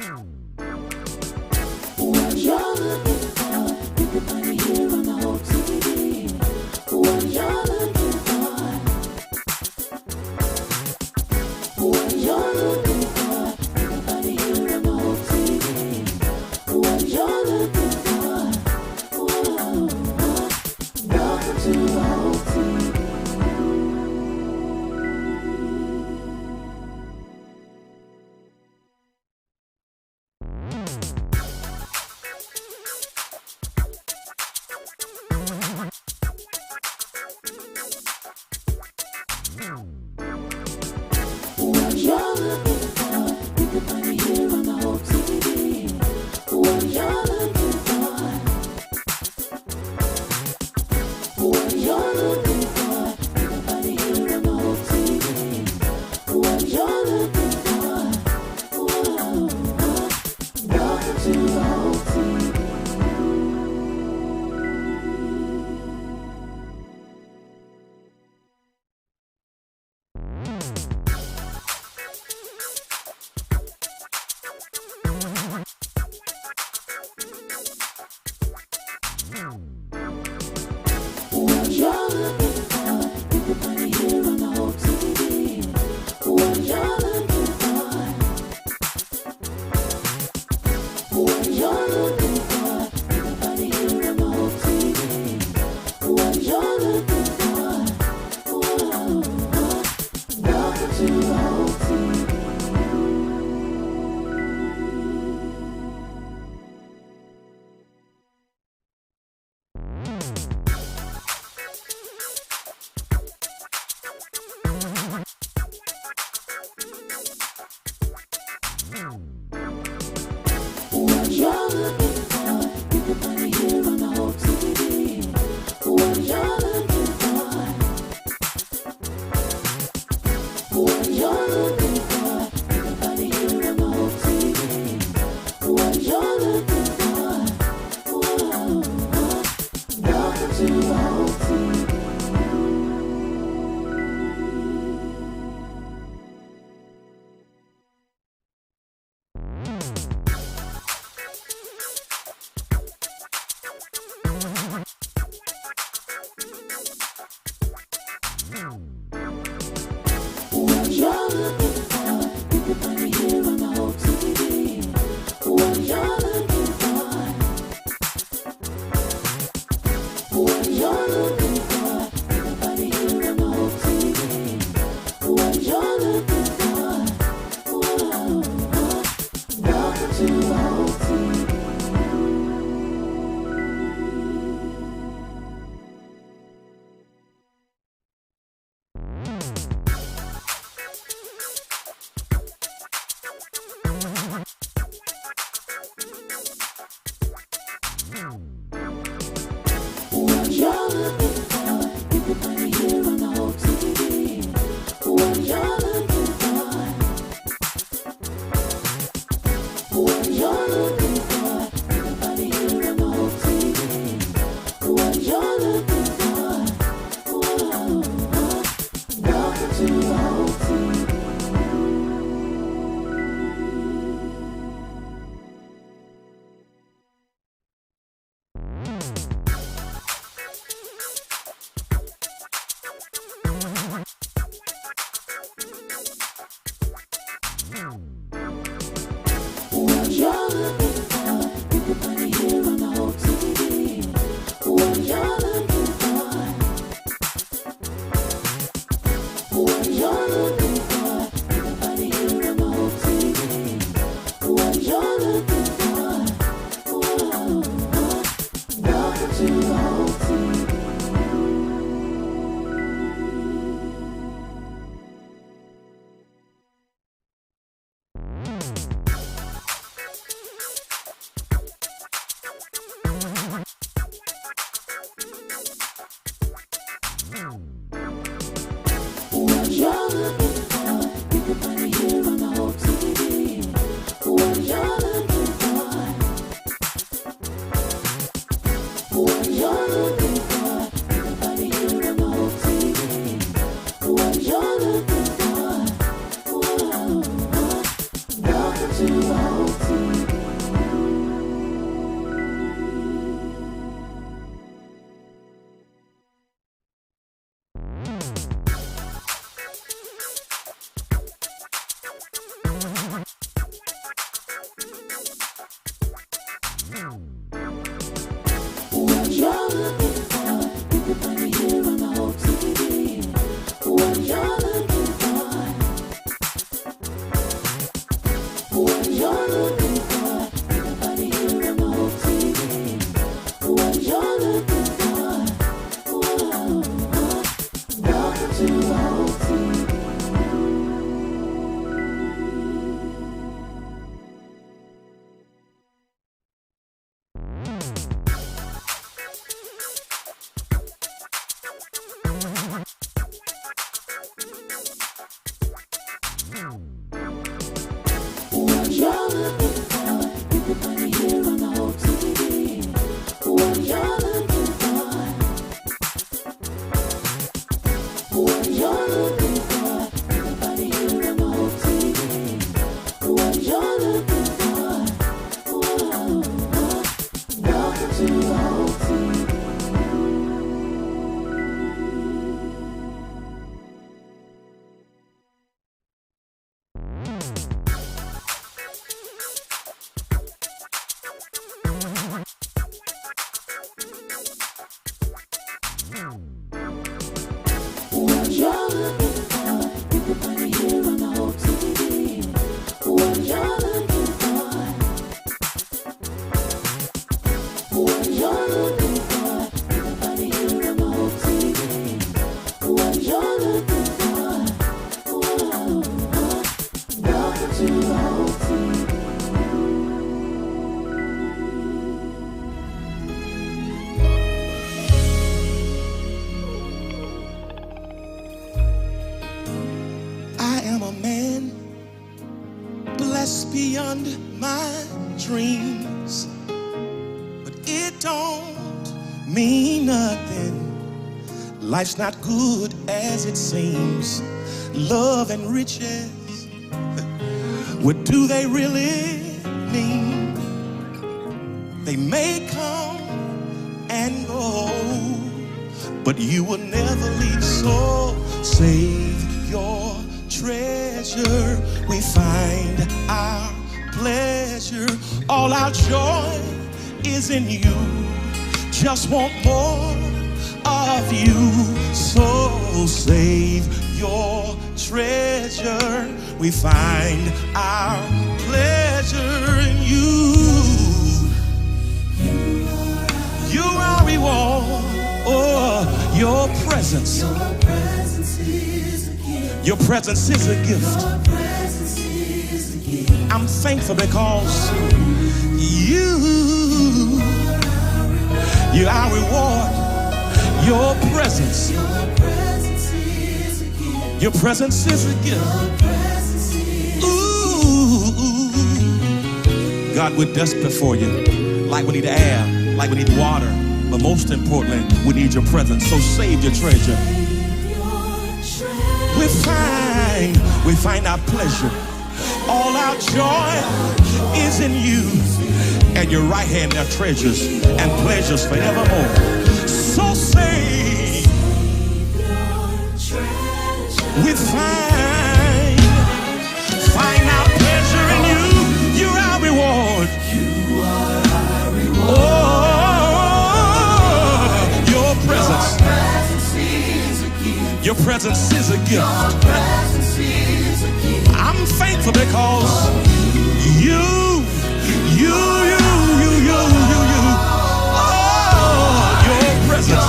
What you're looking for, you can find it here on the whole TV. What you're looking for, what you're looking for, you can find it here on the whole TV. What you're looking for, whoa, welcome to the whole TV. What you're looking for, you can find it here on the whole TV. What you're looking for, what you're looking for, you can find it here on the whole TV. What you're looking for, whoa, welcome to the whole TV. What you're looking for, you can find it here on the whole TV. What you're looking for, what you're looking for, you can find it here on the whole TV. What you're looking for, whoa, welcome to the whole TV. What you're looking for, you can find it here on the whole TV. What you're looking for, what you're looking for, you can find it here on the whole TV. What you're looking for, whoa, welcome to the whole TV. What you're looking for, you can find it here on the whole TV. What you're looking for, what you're looking for, you can find it here on the whole TV. What you're looking for, whoa, welcome to the whole TV. What you're looking for, you can find it here on the whole TV. What you're looking for, what you're looking for, you can find it here on the whole TV. What you're looking for, whoa, welcome to the whole TV. What you're looking for, you can find it here on the whole TV. What you're looking for, what you're looking for, you can find it here on the whole TV. What you're looking for, whoa, welcome to the whole TV. What you're looking beyond my dreams, but it don't mean nothing. Life's not good as it seems. Love and riches, what do they really mean? They may come and go, but you will never leave. So save your treasure. We find our pleasure. All our joy is in you. Just want more of you. So save your treasure. We find our pleasure in you. You are reward. Oh, your presence. Your presence is a gift. Your presence is a gift. Your presence is a gift. I'm thankful because you are reward. Your presence. Your presence is a gift. Your presence is a gift. Your presence is ooh. God, we're desperate for you. Like we need air, like we need water. But most importantly, we need your presence. So save your treasure. We find our pleasure. All our joy is in you. And your right hand there treasures and pleasures forevermore. So save we find our pleasure in you. You're our reward. You are our reward. Oh, your presence. Your presence is a gift. Your presence is a gift. I'm thankful because you. Oh, your presence.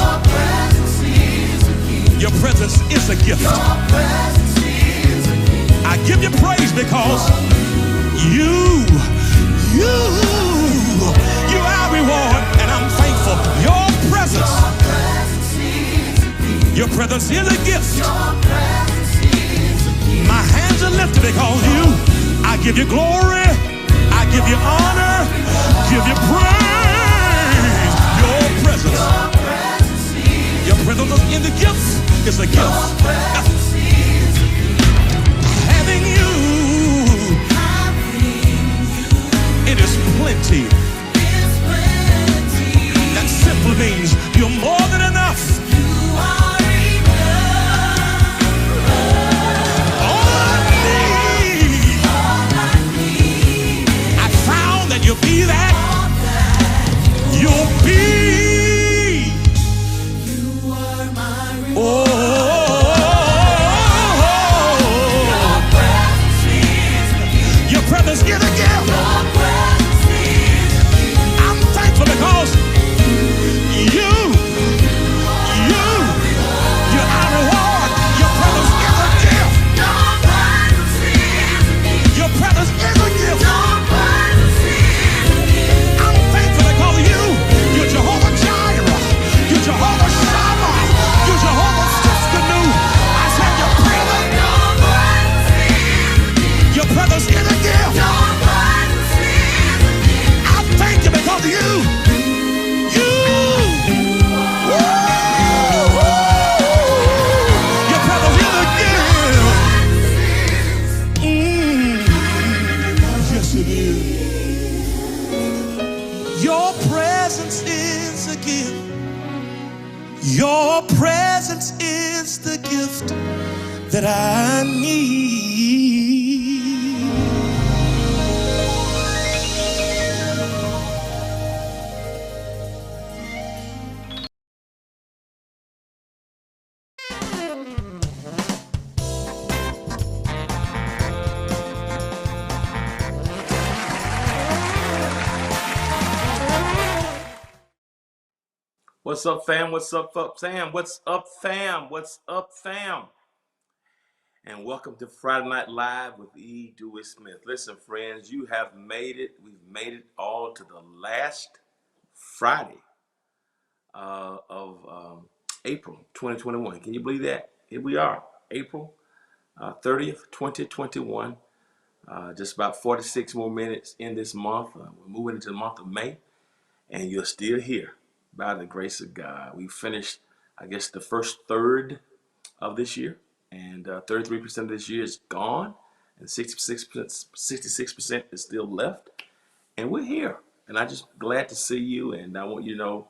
Your presence is a gift. I give you praise because you are reward, and I'm thankful. Your presence is a gift. My hands are lifted because I give you glory, I give you honor, give you praise. Your presence in the gift is a gift. Having you, it is plenty. That simply means you're more than enough. You'll be that. You'll be. You are my reward. Oh, your presence is a gift. I'm thankful because you're our reward. Your presence is a gift. Your presence is a gift. Jehovah Shammah, you Jehovah Tiskanu. I said your presence is a gift. I thank you because your presence is a gift. Yes, it is. Your presence is a gift. Your presence is the gift that I need. What's up, fam? What's up, fam? What's up, fam? What's up, fam? And welcome to Friday Night Live with E. Dewey Smith. Listen, friends, you have made it. We've made it all to the last Friday of April 2021. Can you believe that? Here we are, April 30th, 2021. Just about 46 more minutes in this month. We're moving into the month of May, and you're still here by the grace of God. We finished, I guess, the first third of this year, and 33% of this year is gone, and 66% is still left, and we're here. And I'm just glad to see you, and I want you to know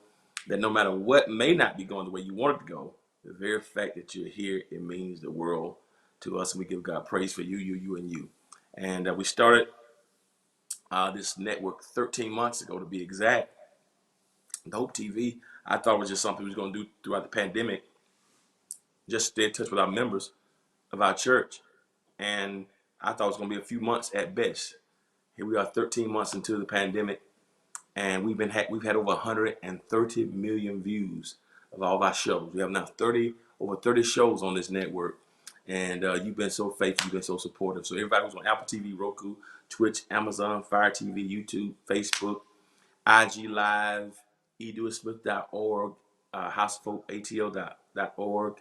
that no matter what may not be going the way you want it to go, the very fact that you're here, it means the world to us, and we give God praise for you, and you. And we started this network 13 months ago, to be exact. The Hope TV, I thought was just something we was going to do throughout the pandemic, just stay in touch with our members of our church. And I thought it was going to be a few months at best. Here we are 13 months into the pandemic, and we've had over 130 million views of all of our shows. We have now over 30 shows on this network, and you've been so faithful, you've been so supportive. So everybody who's on Apple TV, Roku, Twitch, Amazon, Fire TV, YouTube, Facebook, IG Live, edewithsmith.org, houseofhopeatl.org.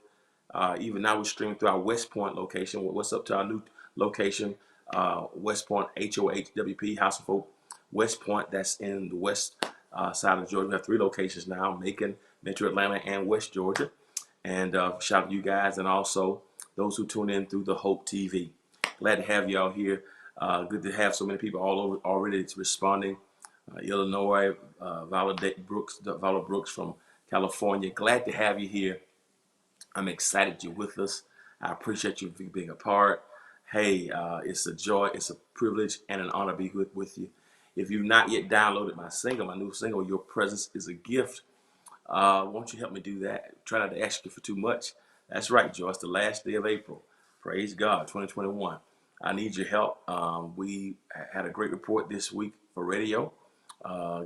Even now we're streaming through our West Point location. What's up to our new location, West Point, HOHWP, House of Hope West Point. That's in the west side of Georgia. We have 3 locations now: Macon, Metro Atlanta, and West Georgia. And shout out to you guys, and also those who tune in through the Hope TV. Glad to have y'all here. Good to have so many people all over already responding. Illinois, Vala Brooks from California. Glad to have you here. I'm excited you're with us. I appreciate you being a part. Hey, it's a joy, it's a privilege, and an honor to be with you. If you've not yet downloaded my new single, Your Presence is a Gift, won't you help me do that? Try not to ask you for too much. That's right, Joe. It's the last day of April. Praise God, 2021. I need your help. We had a great report this week for radio.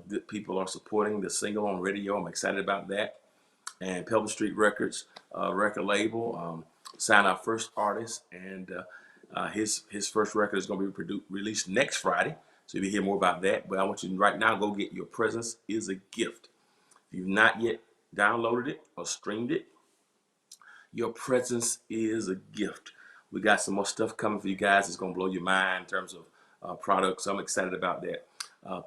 Good people are supporting the single on radio. I'm excited about that. And Pebble Street Records record label signed our first artist, and his first record is going to be released next Friday. So you'll hear more about that. But I want you to right now go get Your Presence is a Gift. If you've not yet downloaded it or streamed it, Your Presence is a Gift. We got some more stuff coming for you guys. It's going to blow your mind in terms of products. So I'm excited about that.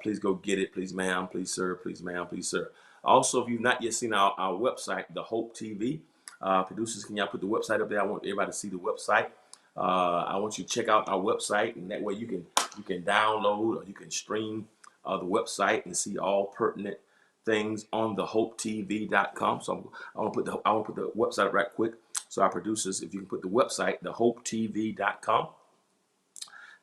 Please go get it. Please, ma'am. Please, sir. Please, ma'am. Please, sir. Also, if you've not yet seen our website, the Hope TV, producers, can y'all put the website up there? I want everybody to see the website. I want you to check out our website, and that way you can download or you can stream the website and see all pertinent things on the hopetv.com. So I want to put the website up right quick. So our producers, if you can put the website, the hopetv.com,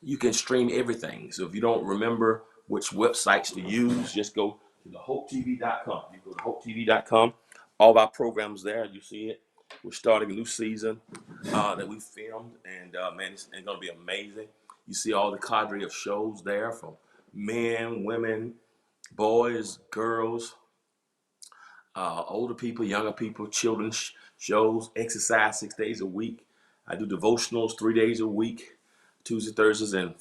you can stream everything. So if you don't remember which websites to use, just go to the hopetv.com. You go to hopetv.com. All of our programs there. You see it. We're starting a new season that we filmed, and man, it's going to be amazing. You see all the cadre of shows there, from men, women, boys, girls, older people, younger people, children's shows, exercise 6 days a week. I do devotionals 3 days a week, Tuesdays, Thursdays, and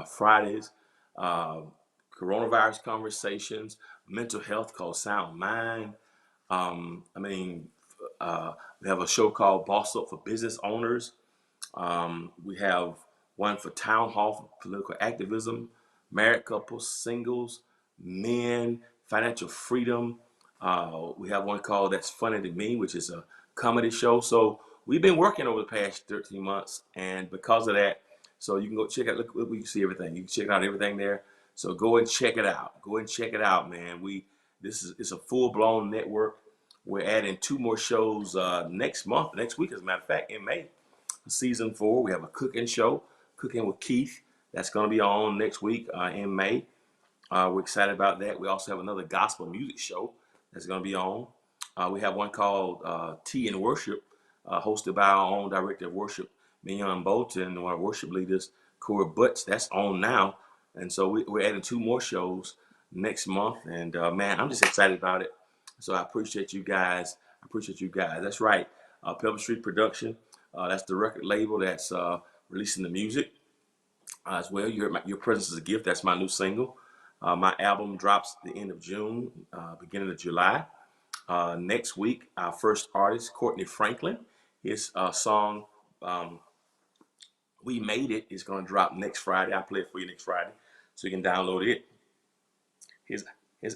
Fridays. Coronavirus conversations, mental health called Sound Mind. We have a show called Boss Up for Business Owners. We have one for Town Hall for political activism, married couples, singles, men, financial freedom. We have one called That's Funny to Me, which is a comedy show. So we've been working over the past 13 months, and because of that, so you can go check out, look, we can see everything. You can check out everything there. So go and check it out. Go and check it out, man. It's a full-blown network. We're adding 2 more shows next week, as a matter of fact, in May. Season 4, we have a cooking show, Cooking with Keith. That's going to be on next week in May. We're excited about that. We also have another gospel music show that's going to be on. We have one called Tea and Worship, hosted by our own director of worship, Mignon Bolton, and one of our worship leaders, Corey Butts. That's on now. And so we're adding 2 more shows next month. And man, I'm just excited about it. So I appreciate you guys. That's right. Pebble Street Production. That's the record label that's releasing the music as well. Your Presence is a Gift. That's my new single. My album drops the end of June, beginning of July. Next week, our first artist, Courtney Franklin, his song, We Made It is going to drop next Friday. I'll play it for you next Friday, so you can download it. His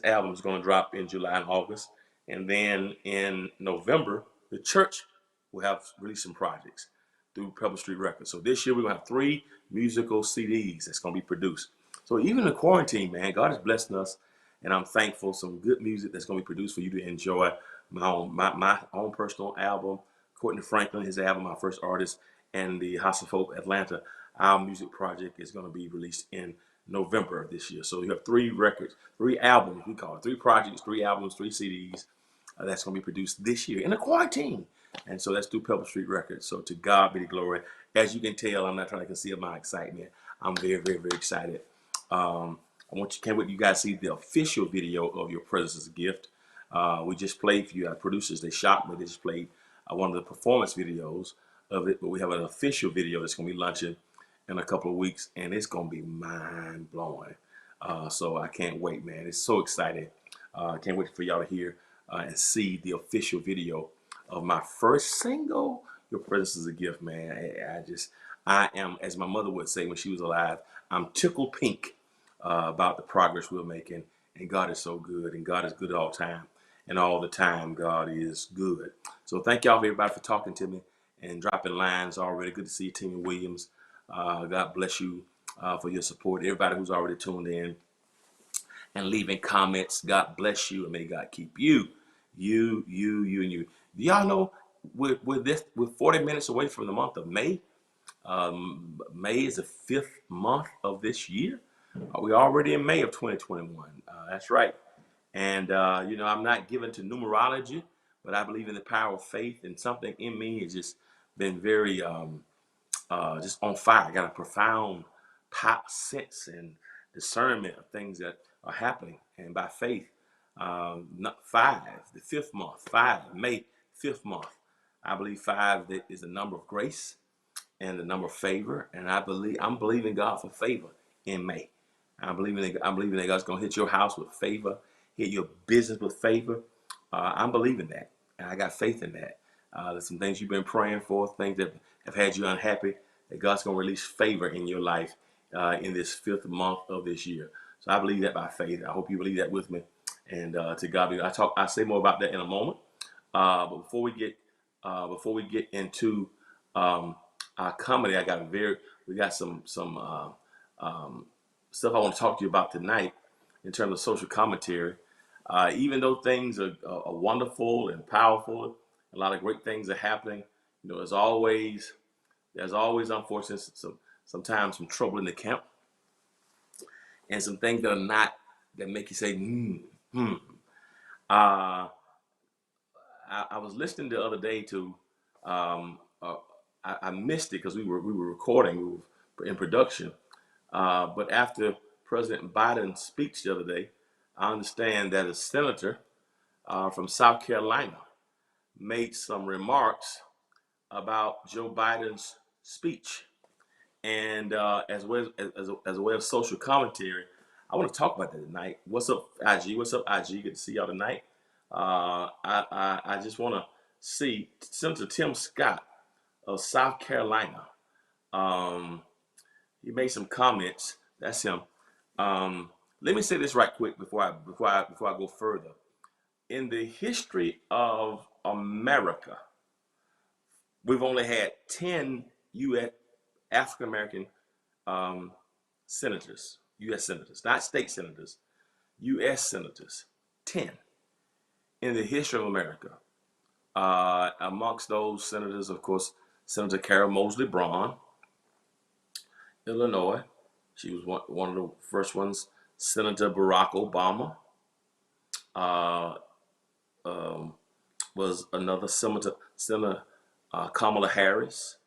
album is going to drop in July and August, and then in November, the church will have released some projects through Pebble Street Records. So this year we're going to have 3 musical CDs that's going to be produced. So even in quarantine, man, God is blessing us, and I'm thankful. Some good music that's going to be produced for you to enjoy. My own personal album, Courtney Franklin, his album, My First Artist, and the House of Hope Atlanta, our music project is going to be released in November of this year. So you have 3 records, 3 albums, we call it 3 projects, 3 albums, 3 CDs that's going to be produced this year in a quarantine. And so that's through Pebble Street Records. So to God be the glory. As you can tell, I'm not trying to conceal my excitement. I'm very, very, very excited. Can't wait you guys to see the official video of Your Presence is a Gift. We just played for you, our producers. They shot me. They just played one of the performance videos of it, but we have an official video that's going to be launching in a couple of weeks, and it's going to be mind-blowing. So I can't wait, man. It's so exciting. I can't wait for y'all to hear and see the official video of my first single, Your Presence is a Gift, man. I am, as my mother would say when she was alive, I'm tickled pink about the progress we're making. And God is so good, and God is good all the time. And all the time, God is good. So thank y'all, everybody, for talking to me and dropping lines already. Good to see you, Timmy Williams. God bless you for your support. Everybody who's already tuned in and leaving comments, God bless you, and may God keep you. You, and you. Do y'all know we're 40 minutes away from the month of May? May is the 5th month of this year. We're already in May of 2021. That's right. And, I'm not given to numerology, but I believe in the power of faith, and something in me has just been very just on fire. I got a profound sense and discernment of things that are happening. And by faith, not 5, the 5th month, 5, May, 5th month. I believe 5 is the number of grace and the number of favor. And I'm believing God for favor in May. I'm believing that God's going to hit your house with favor, hit your business with favor. I'm believing that, and I got faith in that. There's some things you've been praying for, things that have had you unhappy, that God's going to release favor in your life in this 5th month of this year. So I believe that by faith. I hope you believe that with me. And to God be. I'll say more about that in a moment. But before we get into our comedy, we got some stuff I want to talk to you about tonight in terms of social commentary. Even though things are wonderful and powerful, a lot of great things are happening. There's always unfortunately sometimes some trouble in the camp, and some things that make you say, I was listening the other day to, I missed it because we were recording, we were in production. But after President Biden's speech the other day, I understand that a senator from South Carolina made some remarks about Joe Biden's speech. And as a way of social commentary, I want to talk about that tonight. What's up, IG? What's up, IG? Good to see y'all tonight. I just want to see Senator Tim Scott of South Carolina. He made some comments. That's him. Let me say this right quick before I go further. In the history of America, we've only had 10 U.S. African American senators, U.S. senators, not state senators, U.S. senators. 10 in the history of America. Amongst those senators, of course, Senator Carol Moseley Braun, Illinois. She was one of the first ones. Senator Barack Obama was another senator. Senator Kamala Harris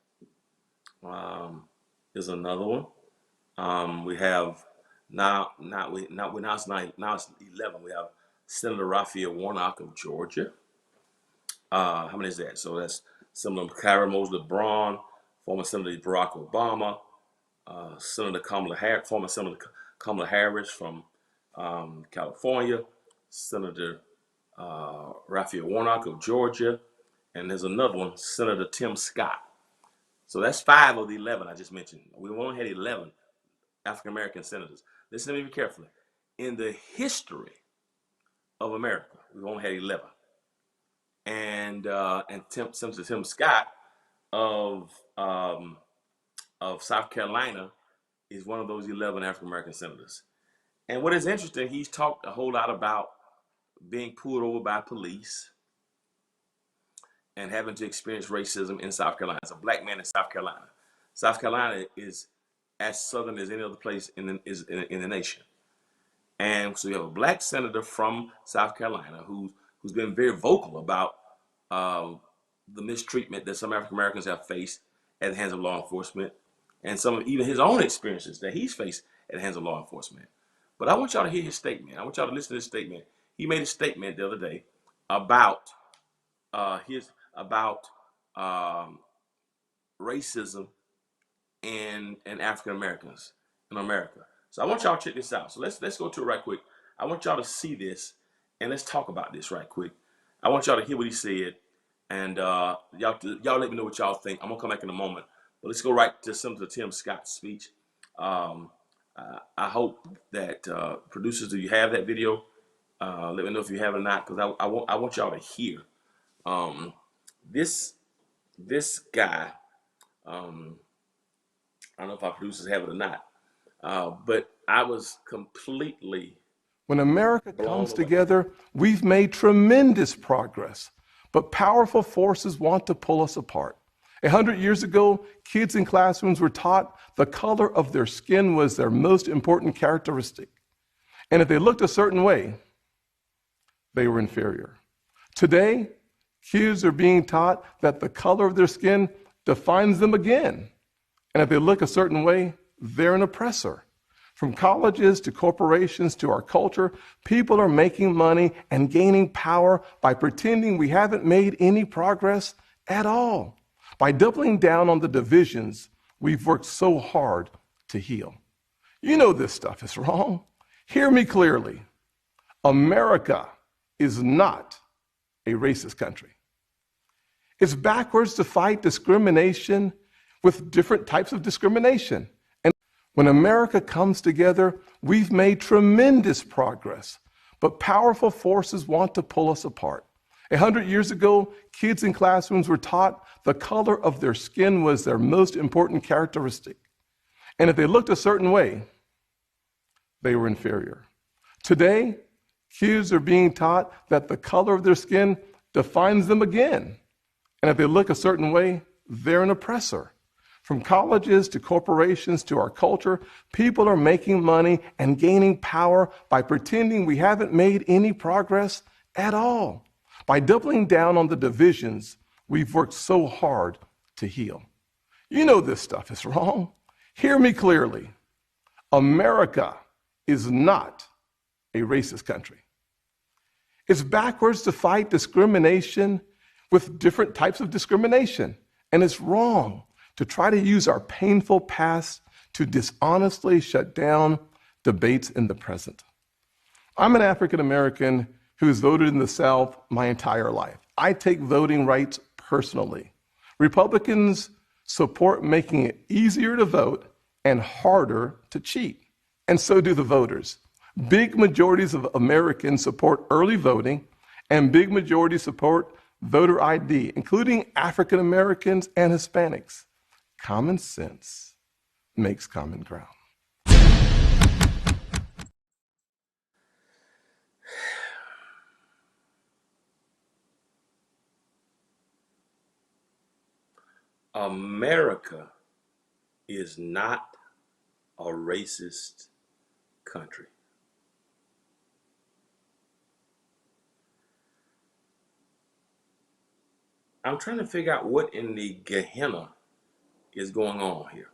is another one. We have now it's 11. We have Senator Raphael Warnock of Georgia. How many is that? So that's Senator Carol Moseley Braun, former Senator Barack Obama, Senator former Senator Kamala Harris from California, Senator Raphael Warnock of Georgia, and there's another one, Senator Tim Scott. So that's 5 of the 11 I just mentioned. We only had 11 African American senators. Listen to me carefully. In the history of America, we've only had 11. And Senator Tim Scott of South Carolina is one of those 11 African American senators. And what is interesting, he's talked a whole lot about being pulled over by police and having to experience racism in South Carolina. As a black man in South Carolina, South Carolina is as southern as any other place in the nation. And so you have a black senator from South Carolina who's been very vocal about the mistreatment that some African Americans have faced at the hands of law enforcement, and some of even his own experiences that he's faced at the hands of law enforcement. But I want y'all to hear his statement. I want y'all to listen to this statement. He made a statement the other day about racism and African Americans in America. So I want y'all to check this out. So let's go to it right quick. I want y'all to see this and let's talk about this right quick. I want y'all to hear what he said, and y'all let me know what y'all think. I'm gonna come back in a moment, but let's go right to some of Tim Scott's speech. I hope that producers, do you have that video? Let me know if you have it or not, because I want y'all to hear this guy. I don't know if our producers have it or not, but I was completely. When America comes together, we've made tremendous progress, but powerful forces want to pull us apart. 100 years ago, kids in classrooms were taught the color of their skin was their most important characteristic. And if they looked a certain way, they were inferior. Today, kids are being taught that the color of their skin defines them again. And if they look a certain way, they're an oppressor. From colleges to corporations to our culture, people are making money and gaining power by pretending we haven't made any progress at all, by doubling down on the divisions we've worked so hard to heal. You know this stuff is wrong. Hear me clearly. America is not a racist country. It's backwards to fight discrimination with different types of discrimination. And when America comes together, we've made tremendous progress, but powerful forces want to pull us apart. 100 years ago, kids in classrooms were taught the color of their skin was their most important characteristic. And if they looked a certain way, they were inferior. Today, kids are being taught that the color of their skin defines them again. And if they look a certain way, they're an oppressor. From colleges to corporations to our culture, people are making money and gaining power by pretending we haven't made any progress at all, by doubling down on the divisions we've worked so hard to heal. You know this stuff is wrong. Hear me clearly. America is not a racist country. It's backwards to fight discrimination with different types of discrimination. And it's wrong to try to use our painful past to dishonestly shut down debates in the present. I'm an African American who's voted in the South my entire life. I take voting rights personally. Republicans support making it easier to vote and harder to cheat. And so do the voters. Big majorities of Americans support early voting, and big majorities support voter ID, including African Americans and Hispanics. Common sense makes common ground. America is not a racist country. I'm trying to figure out what in the Gehenna is going on here.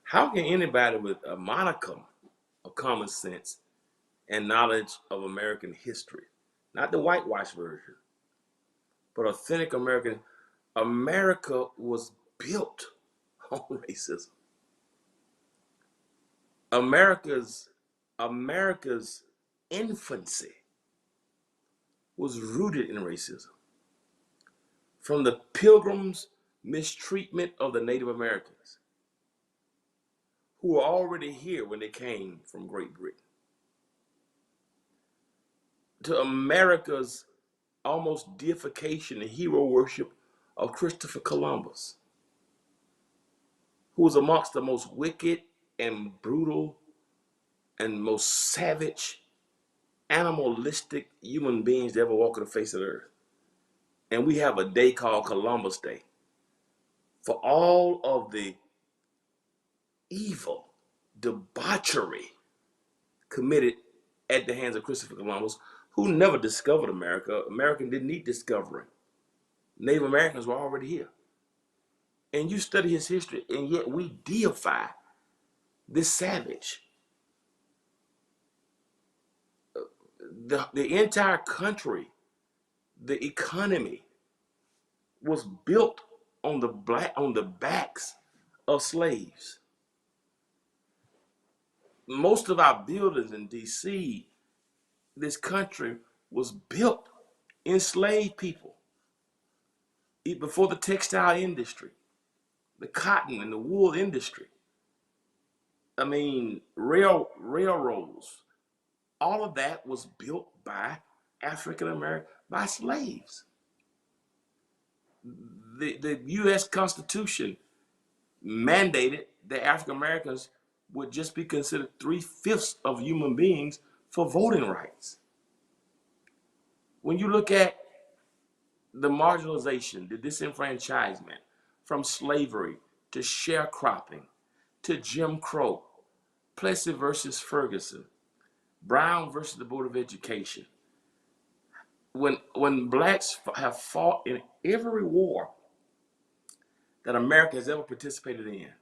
How can anybody with a modicum of common sense and knowledge of American history, not the whitewash version, but authentic America was built on racism. America's infancy was rooted in racism. From the Pilgrims mistreatment of the Native Americans who were already here when they came from Great Britain, to America's almost deification and hero worship of Christopher Columbus, who was amongst the most wicked and brutal and most savage, animalistic human beings to ever walk on the face of the earth. And we have a day called Columbus Day for all of the evil, debauchery committed at the hands of Christopher Columbus, who never discovered America. America didn't need discovering. Native Americans were already here. And you study his history, and yet we deify this savage. The entire country, the economy was built on the backs of slaves. Most of our buildings in DC, this country was built enslaved people. Before the textile industry, the cotton and the wool industry. I mean, railroads, all of that was built by African American, by slaves. The U.S. Constitution mandated that African Americans would just be considered 3/5 of human beings for voting rights. When you look at the marginalization, the disenfranchisement from slavery to sharecropping to Jim Crow, Plessy versus Ferguson, Brown versus the Board of Education, when blacks have fought in every war that America has ever participated in,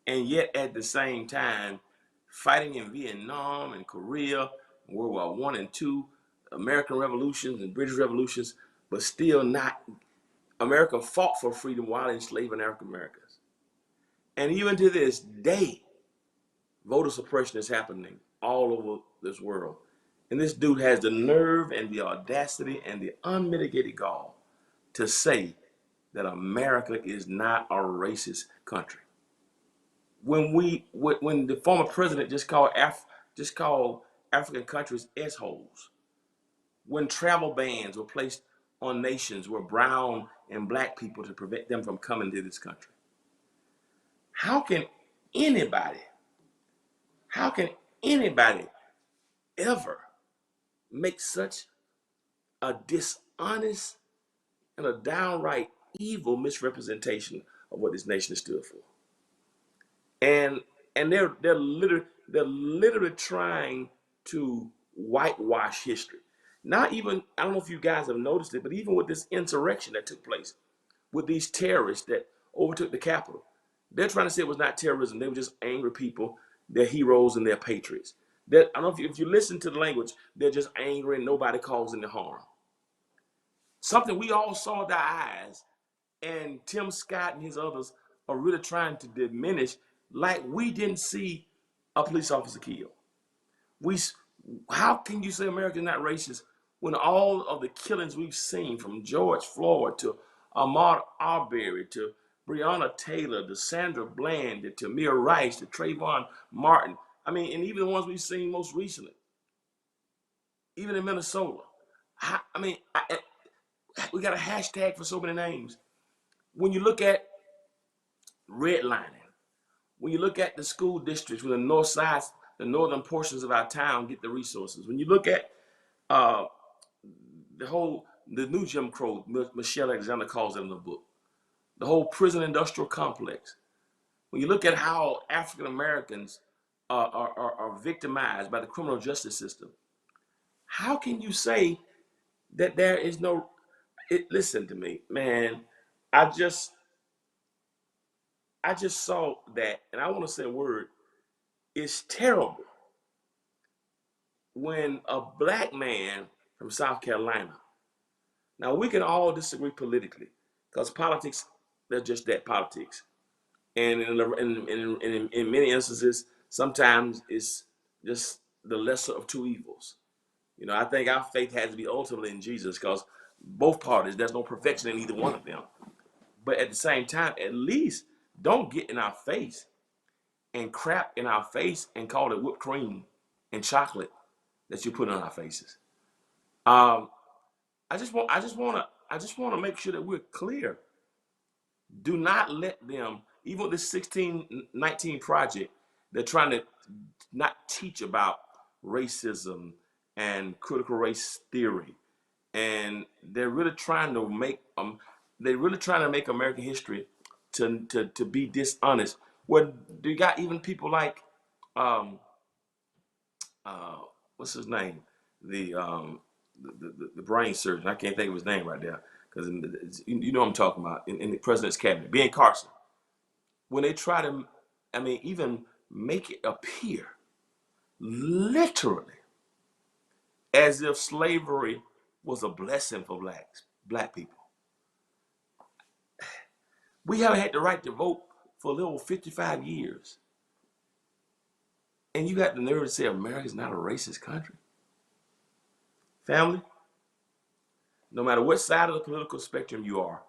and yet at the same time fighting in Vietnam and Korea, World War I and II, American revolutions and British revolutions, but still not, America fought for freedom while enslaving African Americans. And even to this day, voter suppression is happening all over this world. And this dude has the nerve and the audacity and the unmitigated gall to say that America is not a racist country. When the former president just called African countries S-holes, when travel bans were placed on nations where brown and black people to prevent them from coming to this country. How can anybody ever make such a dishonest and a downright evil misrepresentation of what this nation stood for? And they're literally trying to whitewash history. Not even, I don't know if you guys have noticed it, but even with this insurrection that took place, with these terrorists that overtook the Capitol, they're trying to say it was not terrorism. They were just angry people. They're heroes and they're patriots. I don't know if you listen to the language, they're just angry and nobody causing the harm. Something we all saw with our eyes, and Tim Scott and his others are really trying to diminish, like we didn't see a police officer killed. How can you say America is not racist when all of the killings we've seen, from George Floyd to Ahmaud Arbery to Breonna Taylor to Sandra Bland to Tamir Rice to Trayvon Martin, I mean, and even the ones we've seen most recently, even in Minnesota. We got a hashtag for so many names. When you look at redlining, when you look at the school districts where the north side, the northern portions of our town get the resources, when you look at the new Jim Crow, Michelle Alexander calls it in the book, the whole prison industrial complex, when you look at how African Americans are victimized by the criminal justice system, how can you say that there is no, listen to me, man, I just saw that, and I want to say a word. It's terrible when a black man from South Carolina, now we can all disagree politically, because politics, they're just that, politics. And in many instances, sometimes it's just the lesser of two evils. You know, I think our faith has to be ultimately in Jesus, because both parties, there's no perfection in either one of them. But at the same time, at least don't get in our face and crap in our face and call it whipped cream and chocolate that you put on our faces. Um, I just want to make sure that we're clear. Do not let them, even with this 1619 project, they're trying to not teach about racism and critical race theory. And they're really trying to make American history to be dishonest. Well, you got even people like um, uh, what's his name? The the brain surgeon. I can't think of his name right there because you know what I'm talking about in the president's cabinet. Ben Carson. When they try to, I mean, even make it appear literally as if slavery was a blessing for black people. We haven't had the right to vote for a little 55 years. And you got the nerve to say America's not a racist country. Family, no matter what side of the political spectrum you are,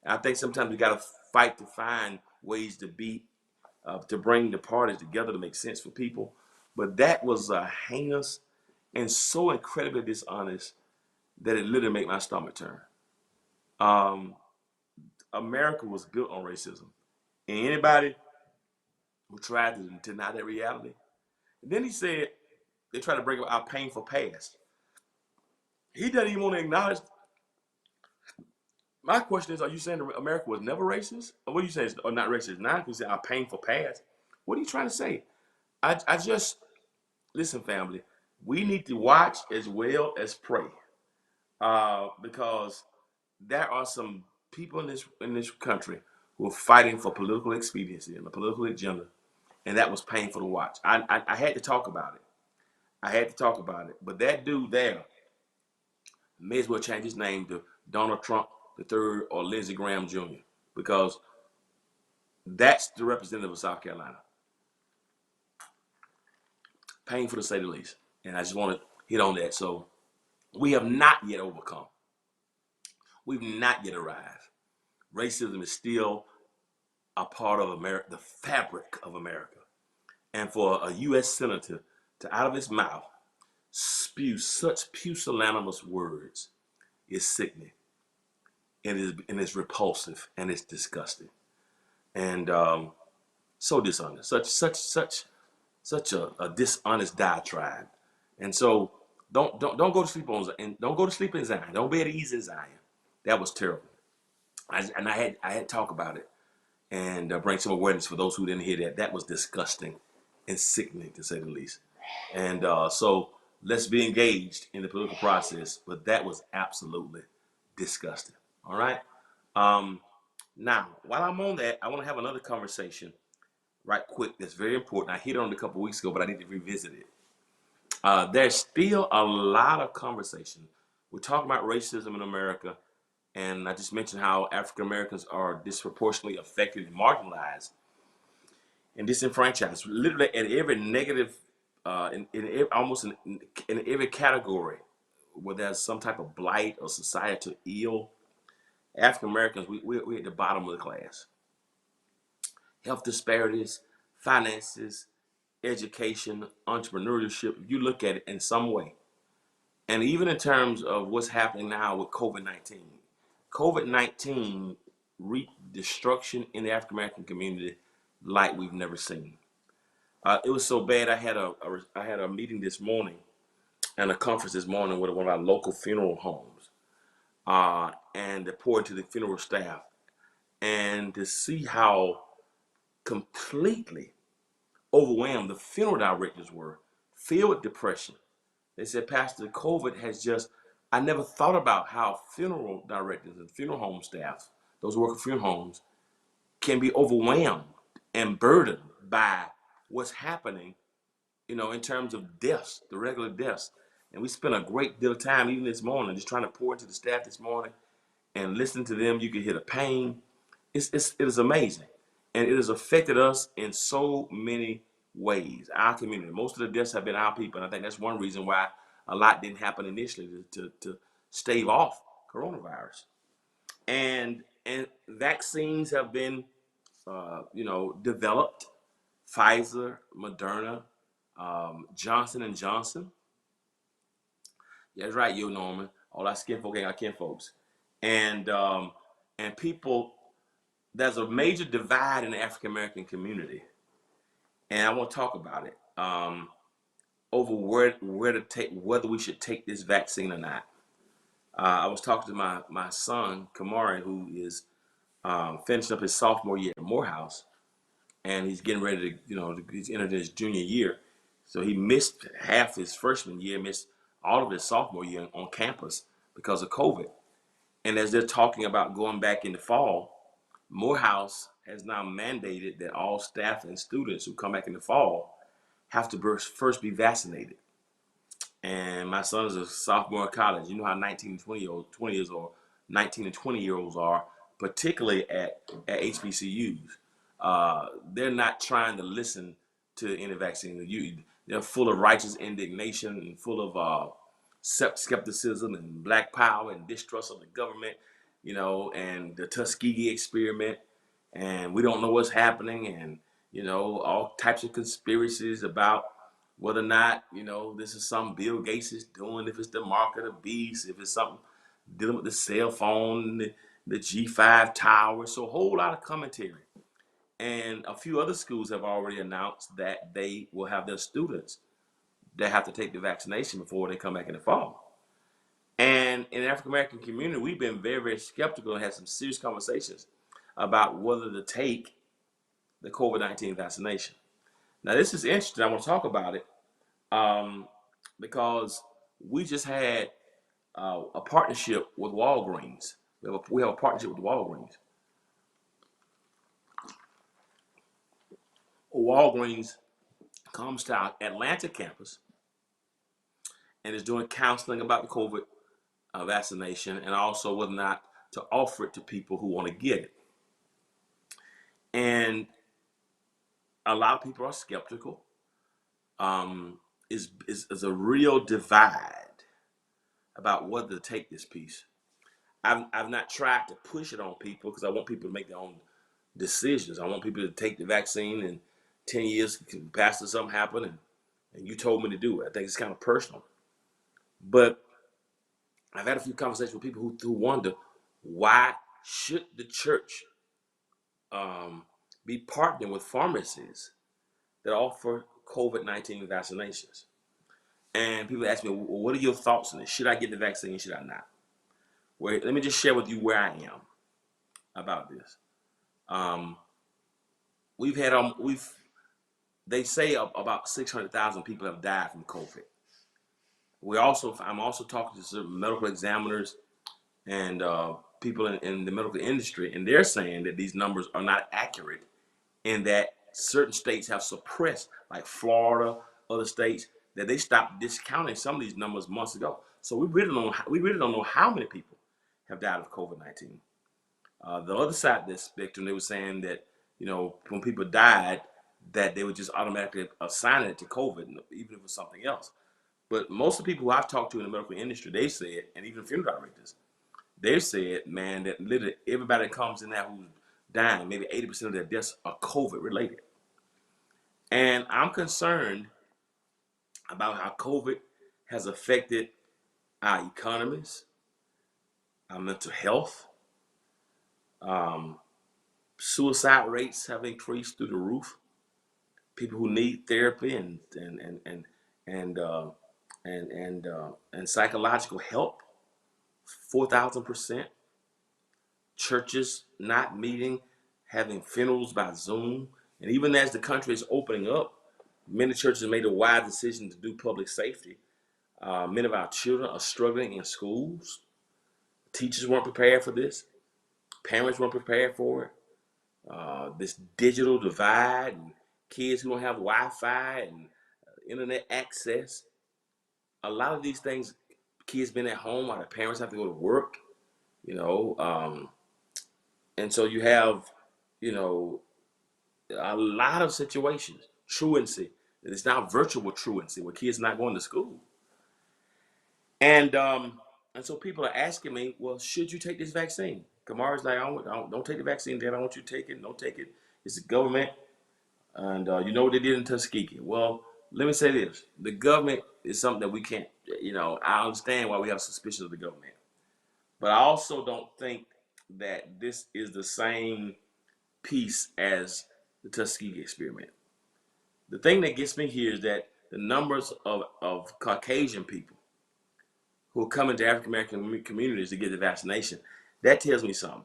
I think sometimes we got to fight to find ways to bring the parties together to make sense for people. But that was heinous and so incredibly dishonest that it literally made my stomach turn. Um, America was built on racism. And anybody who tried to deny that reality, and then he said they try to bring up our painful past. He doesn't even want to acknowledge. My question is, are you saying that America was never racist? Or what are you saying? Or not racist now? Because you say our painful past. What are you trying to say? I just, listen, family, we need to watch as well as pray. Because there are some people in this country who are fighting for political expediency and a political agenda, and that was painful to watch. I had to talk about it. I had to talk about it. But that dude there may as well change his name to Donald Trump the third or Lindsey Graham Jr. because that's the representative of South Carolina. Painful to say the least. And I just want to hit on that. So we have not yet overcome. We've not yet arrived. Racism is still a part of America, the fabric of America. And for a U.S. senator to out of his mouth spew such pusillanimous words is sickening. And it's repulsive and it's disgusting. And so dishonest. Such a dishonest diatribe. And so don't go to sleep on and don't go to sleep in Zion. Don't be at ease in Zion. That was terrible. I had to talk about it and bring some awareness for those who didn't hear that. That was disgusting and sickening to say the least. And so let's be engaged in the political process. But that was absolutely disgusting. All right. Now, while I'm on that, I want to have another conversation right quick that's very important. I hit on it a couple weeks ago, but I need to revisit it. There's still a lot of conversation. We're talking about racism in America, and I just mentioned how African Americans are disproportionately affected and marginalized and disenfranchised. Literally at every negative, almost in every category where there's some type of blight or societal ill, African Americans, we're at the bottom of the class. Health disparities, finances, education, entrepreneurship, you look at it in some way. And even in terms of what's happening now with COVID-19. COVID-19 wreaked destruction in the African American community like we've never seen. It was so bad. I had a meeting this morning and a conference this morning with one of our local funeral homes, and to pour into the funeral staff, and to see how completely overwhelmed the funeral directors were, filled with depression. They said, Pastor, COVID has just, I never thought about how funeral directors and funeral home staff, those who work at funeral homes, can be overwhelmed and burdened by what's happening, in terms of deaths, the regular deaths. And we spent a great deal of time, even this morning, just trying to pour into the staff this morning and listen to them. You can hear the pain. It is amazing. And it has affected us in so many ways. Our community, most of the deaths have been our people. And I think that's one reason why a lot didn't happen initially to stave off coronavirus. And and vaccines have been, developed. Pfizer, Moderna, Johnson and Johnson. Yeah, that's right, you Norman. All our skin folk ain't our kin folks, and people. There's a major divide in the African American community, and I want to talk about it over where to take, whether we should take this vaccine or not. I was talking to my son Kamari, who is finishing up his sophomore year at Morehouse, and he's getting ready to, he's entered his junior year. So he missed half his freshman year, missed all of his sophomore year on campus because of COVID. And as they're talking about going back in the fall, Morehouse has now mandated that all staff and students who come back in the fall have to first be vaccinated. And my son is a sophomore in college. You know how 19 and 20 years old, 19 and 20-year-olds are, particularly at HBCUs. They're not trying to listen to any vaccine. They're full of righteous indignation and full of skepticism and black power and distrust of the government, and the Tuskegee experiment. And we don't know what's happening, and, all types of conspiracies about whether or not, this is something Bill Gates is doing, if it's the mark of the beast, if it's something dealing with the cell phone, the G5 tower. So a whole lot of commentary. And a few other schools have already announced that they will have their students that have to take the vaccination before they come back in the fall. And in the African American community, we've been very, very skeptical and had some serious conversations about whether to take the COVID-19 vaccination. Now, this is interesting. I want to talk about it because we just had a partnership with Walgreens. We have a partnership with Walgreens. Walgreens comes to our Atlanta campus and is doing counseling about the COVID vaccination, and also whether or not to offer it to people who want to get it. And a lot of people are skeptical. Is a real divide about whether to take this piece. I've not tried to push it on people because I want people to make their own decisions. I want people to take the vaccine, and 10 years past something happen, and you told me to do it. I think it's kind of personal. But I've had a few conversations with people who wonder, why should the church be partnering with pharmacies that offer COVID-19 vaccinations? And people ask me, well, what are your thoughts on this? Should I get the vaccine? Should I not? Well, let me just share with you where I am about this. They say about 600,000 people have died from COVID. I'm also talking to some medical examiners and people in the medical industry, and they're saying that these numbers are not accurate, and that certain states have suppressed, like Florida, other states, that they stopped discounting some of these numbers months ago. So we really don't know how many people have died of COVID-19. The other side of this spectrum, they were saying that, when people died, that they would just automatically assign it to COVID, even if it was something else. But most of the people who I've talked to in the medical industry, they said, and even funeral directors, they've said, man, that literally everybody that comes in there who's dying, maybe 80% of their deaths are COVID related. And I'm concerned about how COVID has affected our economies, our mental health. Suicide rates have increased through the roof. People who need therapy and psychological help, 4,000%. Churches not meeting, having funerals by Zoom. And even as the country is opening up, many churches made a wise decision to do public safety. Many of our children are struggling in schools. Teachers weren't prepared for this. Parents weren't prepared for it. This digital divide, and kids who don't have Wi-Fi and internet access. A lot of these things, kids been at home while their parents have to go to work, and so you have, a lot of situations, truancy. It's now virtual truancy where kids not going to school. And so people are asking me, well, should you take this vaccine? Kamara's like, don't take the vaccine, Dad. I don't want you to take it. Don't take it. It's the government. And you know what they did in Tuskegee. Well, let me say this. The government is something that we can't, I understand why we have suspicion of the government. But I also don't think that this is the same piece as the Tuskegee experiment. The thing that gets me here is that the numbers of Caucasian people who are coming to African American communities to get the vaccination, that tells me something.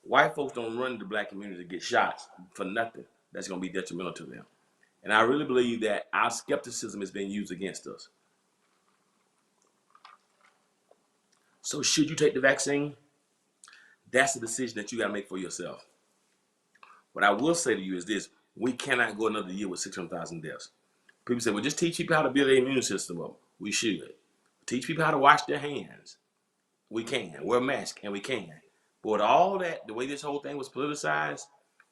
White folks don't run to black communities to get shots for nothing. That's going to be detrimental to them. And I really believe that our skepticism is being used against us. So should you take the vaccine? That's a decision that you got to make for yourself. What I will say to you is this: we cannot go another year with 600,000 deaths. People say, well, just teach people how to build their immune system up. We should. Teach people how to wash their hands. We can. Wear a mask, and we can. But with all that, the way this whole thing was politicized,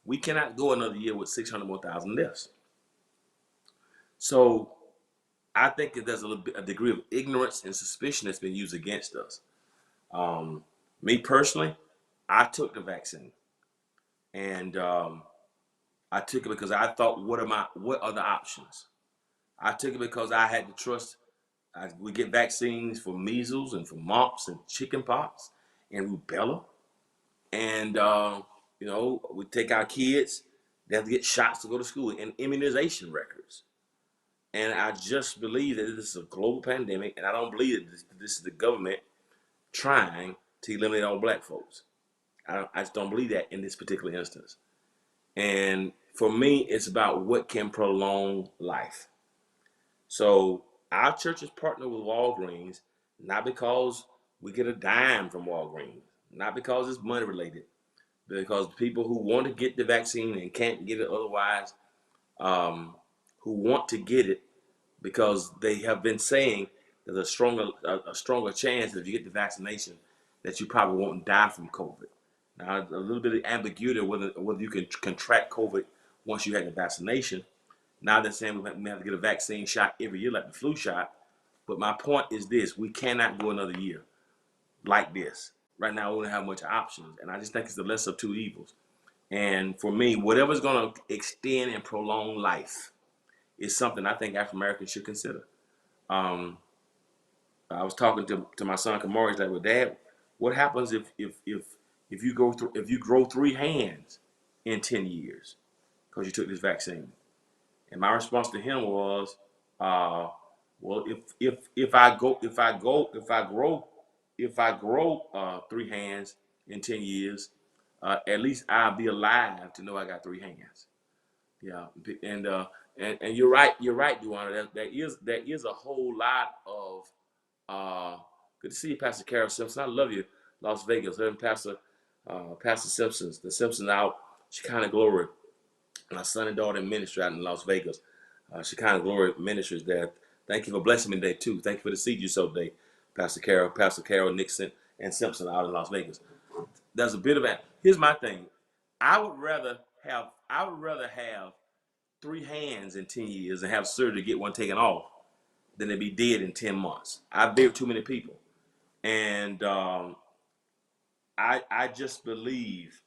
we cannot go another year with 600,000 more deaths. So I think that there's a degree of ignorance and suspicion that's been used against us. Me personally, I took the vaccine, and I took it because I thought, what are the options? I took it because I had to trust. We get vaccines for measles and for mumps and chickenpox and rubella, and we take our kids. They have to get shots to go to school and immunization records. And I just believe that this is a global pandemic, and I don't believe that this is the government trying to eliminate all black folks. I just don't believe that in this particular instance. And for me, it's about what can prolong life. So our church is partnered with Walgreens, not because we get a dime from Walgreens, not because it's money related, but because people who want to get the vaccine and can't get it otherwise, who want to get it because they have been saying there's a stronger chance that if you get the vaccination that you probably won't die from COVID. Now, a little bit of ambiguity whether you can contract COVID once you had the vaccination. Now they're saying we have to get a vaccine shot every year like the flu shot. But my point is this: we cannot go another year like this. Right now, we don't have much options. And I just think it's the lesser of two evils. And for me, whatever's going to extend and prolong life is something I think African Americans should consider. I was talking to my son Kamari. He's like, "Well, Dad, what happens if you grow 3 hands in 10 years because you took this vaccine?" And my response to him was, "Well, if I grow 3 hands in 10 years, at least I'll be alive to know I got 3 hands." Yeah, and you're right, Duana. There is a whole lot of good to see you, Pastor Carol Simpson. I love you, Las Vegas. And Pastor Simpsons, the Simpson out Shekinah Glory. My son and daughter in ministry out in Las Vegas. Shekinah Glory Ministries there. Thank you for blessing me today too. Thank you for the seed you sowed today, Pastor Carol Nixon and Simpson out in Las Vegas. There's a bit of that. Here's my thing. I would rather have 3 hands in 10 years and have surgery to get one taken off than to be dead in 10 months. I've buried too many people. And I just believe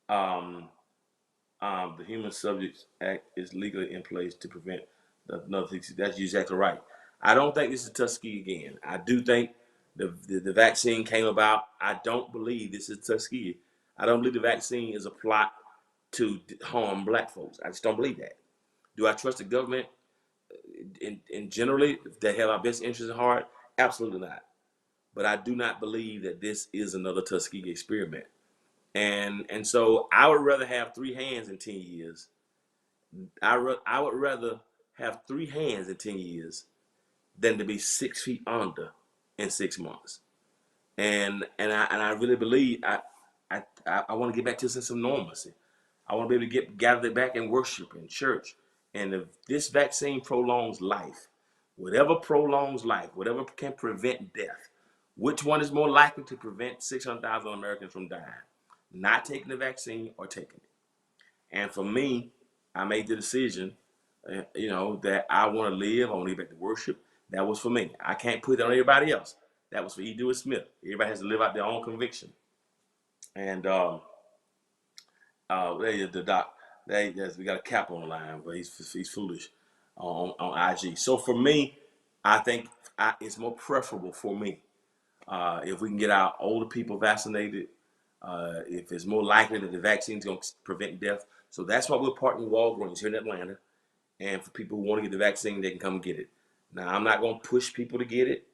the Human Subjects Act is legally in place to prevent another thing. That's exactly right. I don't think this is Tuskegee again. I do think the vaccine came about. I don't believe this is Tuskegee. I don't believe the vaccine is a plot to harm black folks. I just don't believe that. Do I trust the government in generally that have our best interests at heart? Absolutely not. But I do not believe that this is another Tuskegee experiment. And so I would rather have 3 hands in 10 years. I would rather have 3 hands in 10 years than to be 6 feet under in 6 months. And I really believe I want to get back to a sense of normalcy. I want to be able to gather back and worship in church. And if this vaccine prolongs life, whatever prolongs life, whatever can prevent death, which one is more likely to prevent 600,000 Americans from dying? Not taking the vaccine or taking it. And for me, I made the decision, that I want to live. I want to get back to worship. That was for me. I can't put it on everybody else. That was for E. Dewey Smith. Everybody has to live out their own conviction. And the doc, we got a cap on the line, but he's foolish on IG. So for me, I think it's more preferable for me if we can get our older people vaccinated. If it's more likely that the vaccine is going to prevent death. So that's why we're partnering with Walgreens here in Atlanta. And for people who want to get the vaccine, they can come get it. Now, I'm not going to push people to get it.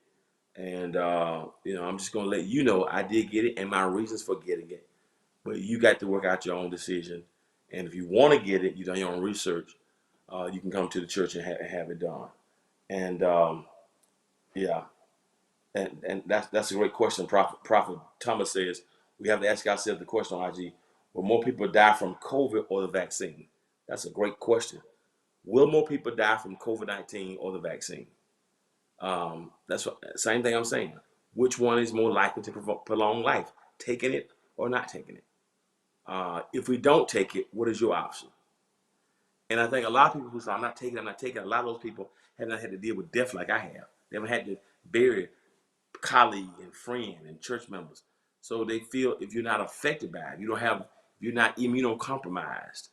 And, I'm just going to let you know I did get it and my reasons for getting it. But you got to work out your own decision. And if you want to get it, you've done your own research, you can come to the church and have it done. And, yeah, and that's a great question. Prophet Thomas says, we have to ask ourselves the question on IG, will more people die from COVID or the vaccine? That's a great question. Will more people die from COVID-19 or the vaccine? That's what, same thing I'm saying. Which one is more likely to prolong life? Taking it or not taking it? If we don't take it, what is your option? And I think a lot of people who say, I'm not taking it, a lot of those people have not had to deal with death like I have. They haven't had to bury colleague and friend and church members. So they feel if you're not affected by it, if you're not immunocompromised,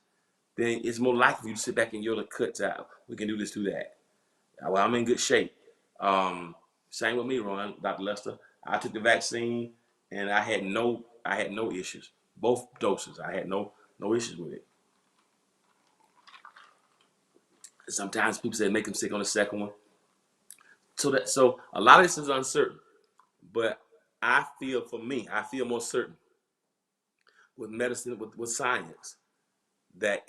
then it's more likely for you to sit back and yell the cuts out. We can do this, do that. Well, I'm in good shape. Same with me, Ron, Dr. Lester. I took the vaccine and I had no issues. Both doses, I had no issues with it. Sometimes people say make them sick on the second one. So a lot of this is uncertain. But I feel more certain with medicine, with science, that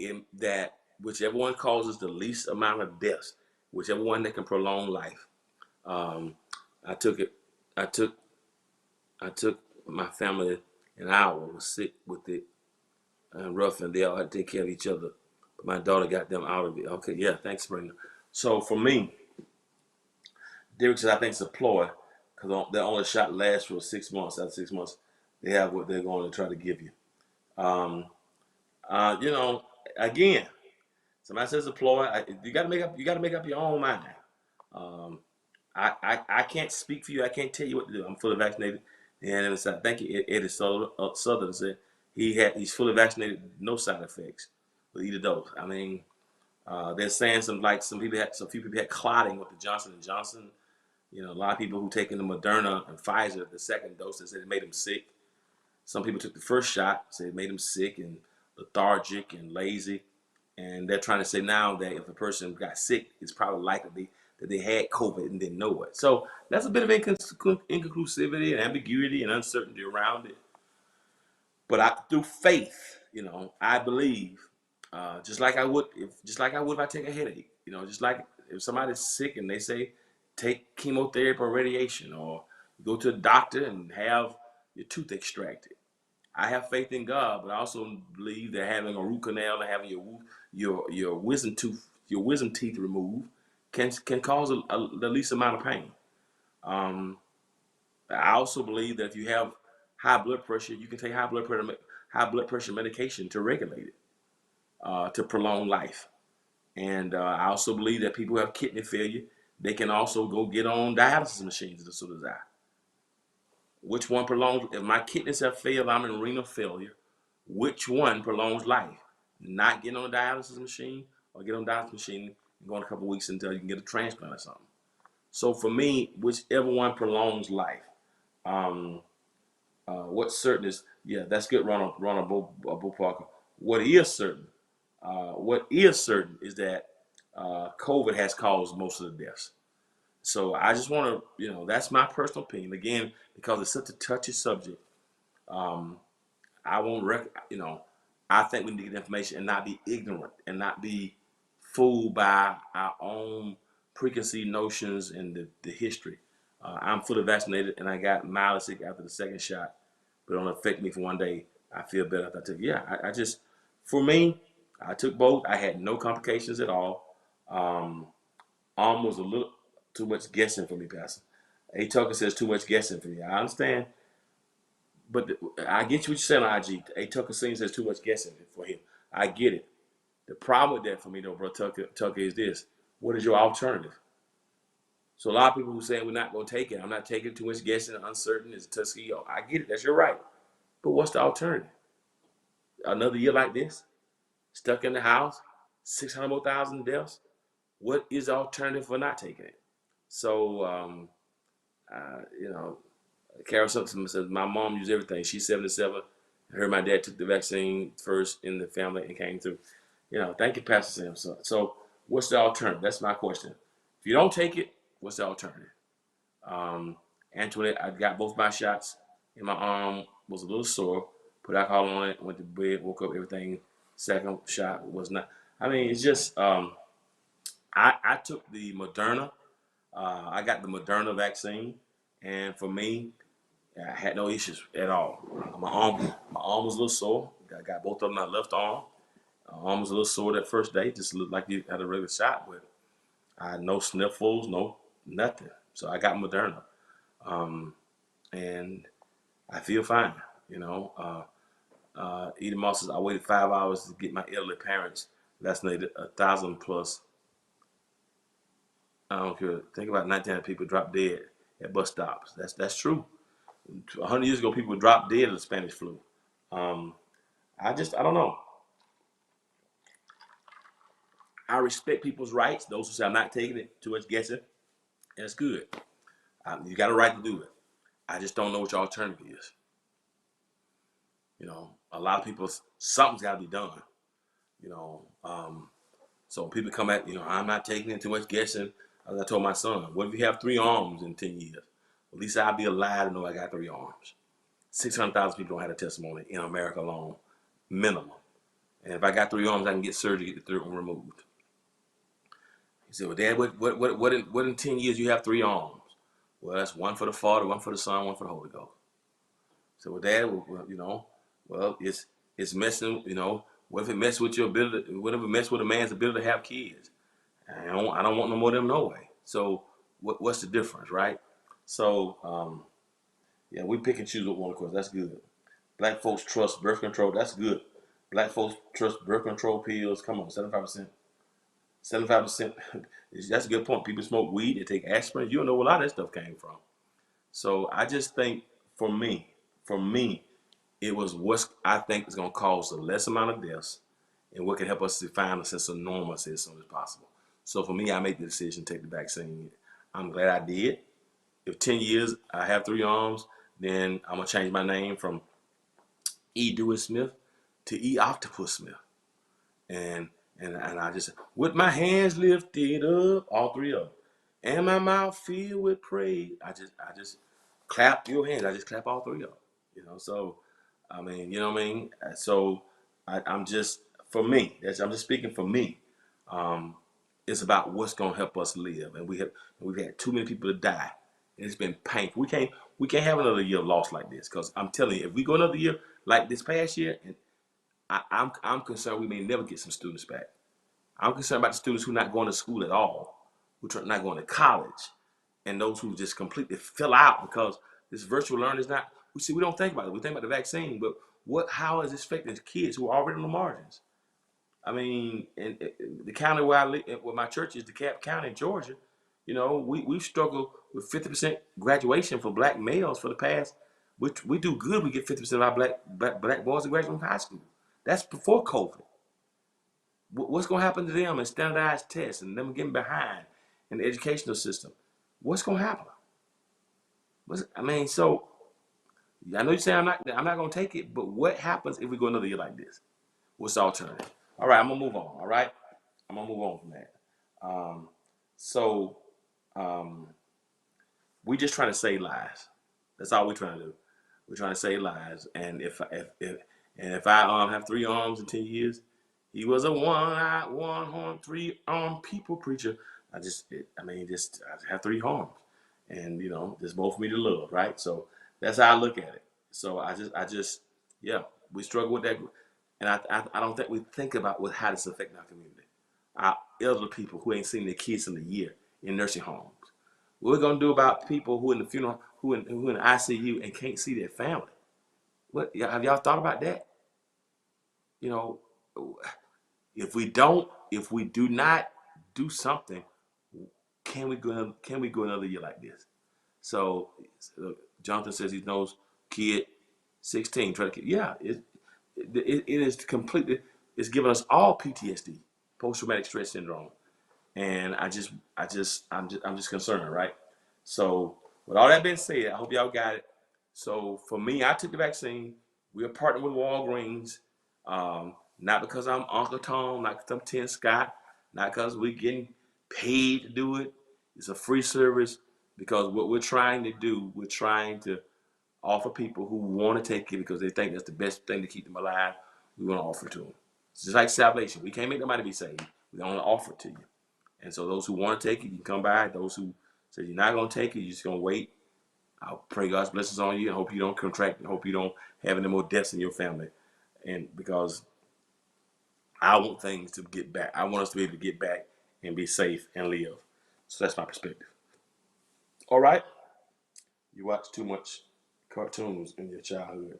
whichever one causes the least amount of deaths, whichever one that can prolong life. I took it. I took my family and I was sick with it and rough, and they all had to take care of each other. But my daughter got them out of it. Okay, yeah, thanks, Brenda. So for me, Derek says I think it's a ploy because the only shot lasts for 6 months. After 6 months, they have what they're going to try to give you. Um, again, somebody says a ploy. You got to make up your own mind. Um, I can't speak for you. I can't tell you what to do. I'm fully vaccinated, and I think Eddie Southern said he's fully vaccinated, no side effects with either dose. I mean, they're saying some few people had clotting with the Johnson and Johnson. A lot of people who taken the Moderna and Pfizer, the second dose, they said it made them sick. Some people took the first shot, said it made them sick and lethargic and lazy. And they're trying to say now that if a person got sick, it's probably likely that they had COVID and didn't know it. So that's a bit of inconclusivity and ambiguity and uncertainty around it. But through faith, I believe, just like I would if I take a headache. Just like if somebody's sick and they say take chemotherapy or radiation, or go to a doctor and have your tooth extracted. I have faith in God, but I also believe that having a root canal and having your wisdom teeth removed can cause the least amount of pain. I also believe that if you have high blood pressure, you can take high blood pressure medication to regulate it, to prolong life. And I also believe that people who have kidney failure, they can also go get on dialysis machines as soon as I. Which one prolongs? If my kidneys have failed, I'm in renal failure. Which one prolongs life? Not getting on a dialysis machine, or get on a dialysis machine and go in a couple of weeks until you can get a transplant or something. So for me, whichever one prolongs life. What's certain is, yeah, that's good, Ronald Bo Parker. What is certain is that COVID has caused most of the deaths. So I just want to, that's my personal opinion. Again, because it's such a touchy subject, I won't, I think we need to get information and not be ignorant and not be fooled by our own preconceived notions and the history. I'm fully vaccinated and I got mildly sick after the second shot, but it don't affect me for one day. I feel better after I took it. Yeah, I just, for me, I took both. I had no complications at all. Almost a little too much guessing for me, Pastor. A. Tucker says too much guessing for me. I understand, but I get you what you said on IG. A. Tucker says too much guessing for him. I get it. The problem with that for me, though, bro, Tucker, is this. What is your alternative? So a lot of people who say we're not going to take it, I'm not taking it, too much guessing, uncertain, it's a Tuskegee. I get it. That's your right. But what's the alternative? Another year like this, stuck in the house, 600 more thousand deaths. What is the alternative for not taking it? So, you know, Carol Simpson says, my mom used everything. She's 77. Her and my dad took the vaccine first in the family and came through. You know, thank you, Pastor Simpson. So what's the alternative? That's my question. If you don't take it, what's the alternative? Antoinette, I got both my shots, and my arm was a little sore. Put alcohol on it, went to bed, woke up, everything. Second shot was not. I mean, it's just, I took the Moderna. I got the Moderna vaccine, and for me, I had no issues at all. My arm was a little sore. I got both of them on my left arm. My arm was a little sore that first day, just looked like you had a regular shot, but I had no sniffles, no nothing. So I got Moderna, and I feel fine. You know, Eden Moss says I waited 5 hours to get my elderly parents vaccinated. 1,000 plus. I don't care. Think about 1,900 people drop dead at bus stops. That's true. 100 years ago, people dropped dead of the Spanish flu. I don't know. I respect people's rights. Those who say I'm not taking it, too much guessing. That's good. You got a right to do it. I just don't know what your alternative is. You know, a lot of people, something's got to be done. You know, so when people come at, I'm not taking it, too much guessing. As I told my son, what if you have 3 arms in 10 years? At least I'll be alive to know I got 3 arms. 600,000 people don't have a testimony in America alone, minimum. And if I got 3 arms, I can get surgery to get the 3rd one removed. He said, well, Dad, what in 10 years you have 3 arms? Well, that's 1 for the Father, 1 for the Son, 1 for the Holy Ghost. So, well, Dad, it's messing, what if it messes with your ability, what if it messes with a man's ability to have kids? I don't want no more of them no way. So what's the difference, right? So, we pick and choose what one, of course. That's good. Black folks trust birth control. That's good. Black folks trust birth control pills. Come on, 75%. 75%. That's a good point. People smoke weed. They take aspirin. You don't know where a lot of that stuff came from. So I just think for me, it was what I think is going to cause the less amount of deaths and what can help us to find a sense of normalcy as soon as possible. So for me, I made the decision to take the vaccine. I'm glad I did. If 10 years I have 3 arms, then I'm going to change my name from E. Dewey Smith to E. Octopus Smith. And I just, with my hands lifted up, all 3 of them, and my mouth filled with praise, I just clap your hands. I just clap all 3 of them. So, I mean, you know what I mean? So I'm just, for me, I'm just speaking for me. It's about what's going to help us live. And we've had too many people to die. And it's been painful. We can't have another year lost like this. Because I'm telling you, if we go another year like this past year, and I'm concerned we may never get some students back. I'm concerned about the students who are not going to school at all, who are not going to college, and those who just completely fill out because this virtual learning is not. We don't think about it. We think about the vaccine, but how is this affecting kids who are already on the margins? I mean, in the county where I live, where my church is, DeKalb County, Georgia, we've struggled with 50% graduation for black males for the past. We do good. We get 50% of our black boys that graduate from high school. That's before COVID. What's going to happen to them in standardized tests and them getting behind in the educational system? What's going to happen? So I know you say I'm not going to take it, but what happens if we go another year like this? What's the alternative? All right, I'm going to move on. All right, I'm going to move on from that. We just trying to save lives. That's all we're trying to do. We're trying to save lives. And if I have 3 arms in 10 years, he was a one-eyed, one-horn, 3-armed people preacher. I have 3 arms, and there's both for me to love, right? So that's how I look at it. So we struggle with that, and I don't think we think about how this affects our community. Our elderly people who ain't seen their kids in a year in nursing homes. What we're gonna do about people who in the funeral, who in the ICU and can't see their family? What have y'all thought about that? If we do not do something, can we go another year like this? So Jonathan says he knows kid 16. Yeah, it is completely. It's giving us all PTSD, post-traumatic stress syndrome, and I'm just concerned, right? So with all that being said, I hope y'all got it. So for me, I took the vaccine. We're partnered with Walgreens, not because I'm Uncle Tom, not because I'm Tim Scott, not because we're getting paid to do it. It's a free service because what we're trying to do, we're trying to offer people who want to take it because they think that's the best thing to keep them alive. We want to offer it to them. It's just like salvation. We can't make nobody be saved. We only offer it to you. And so those who want to take it, you can come by. Those who say you're not going to take it, you're just going to wait. I'll pray God's blessings on you. I hope you don't contract. I hope you don't have any more deaths in your family. And because I want things to get back. I want us to be able to get back and be safe and live. So that's my perspective. All right. You watch too much cartoons in your childhood.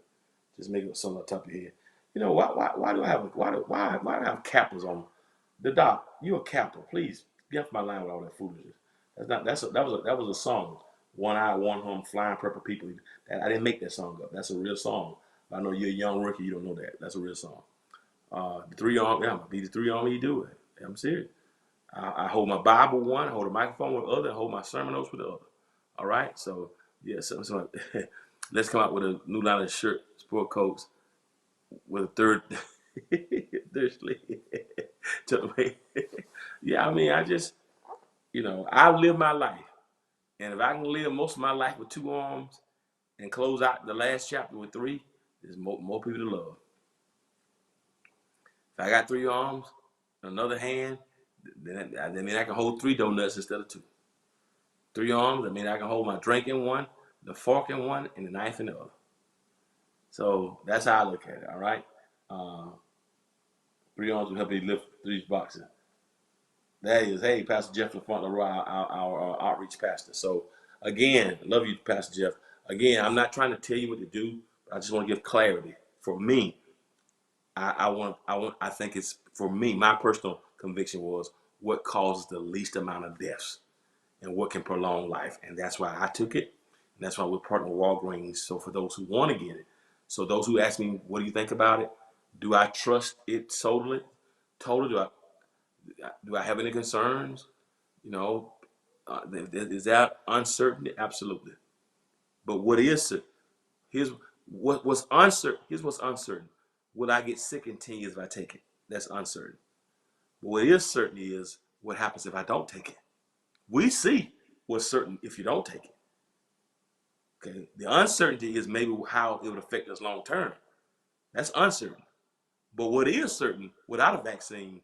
Just make up something on top of your head. You know, why do I have cappers on? The doc, you a capper. Please get off my line with all that foolishness. That was a song. One eye, one home, flying purple people. I didn't make that song up. That's a real song. I know you're a young rookie, you don't know that. That's a real song. The three arm, yeah, be the three arm you do it. I'm serious. I hold my Bible one, I hold the microphone with the other, I hold my sermon notes with the other. All right, so yeah, so let's come out with a new line of shirt, sport coats with a third sleeve. Yeah, I mean, I just, I live my life, and if I can live most of my life with two arms and close out the last chapter with three, there's more people to love. If I got three arms, another hand, then that means I can hold three donuts instead of two. Three arms, I mean I can hold my drink in one, the fork in one, and the knife in the other. So that's how I look at it. All right. Three arms will help you lift three boxes. That is, hey, Pastor Jeff in front of the row, our outreach pastor. So again, love you, Pastor Jeff. Again, I'm not trying to tell you what to do, but I just want to give clarity. For me, I think it's, for me, my personal conviction was what causes the least amount of deaths and what can prolong life. And that's why I took it. And that's why we're partnering with Walgreens. So for those who want to get it, so those who ask me, what do you think about it? Do I trust it totally? Do I have any concerns? Is that uncertainty? Absolutely. But what is certain? What's uncertain. Here's what's uncertain. Will I get sick in 10 years if I take it? That's uncertain. But what is certain is what happens if I don't take it. We see what's certain if you don't take it. Okay. The uncertainty is maybe how it would affect us long term. That's uncertain. But what is certain, without a vaccine,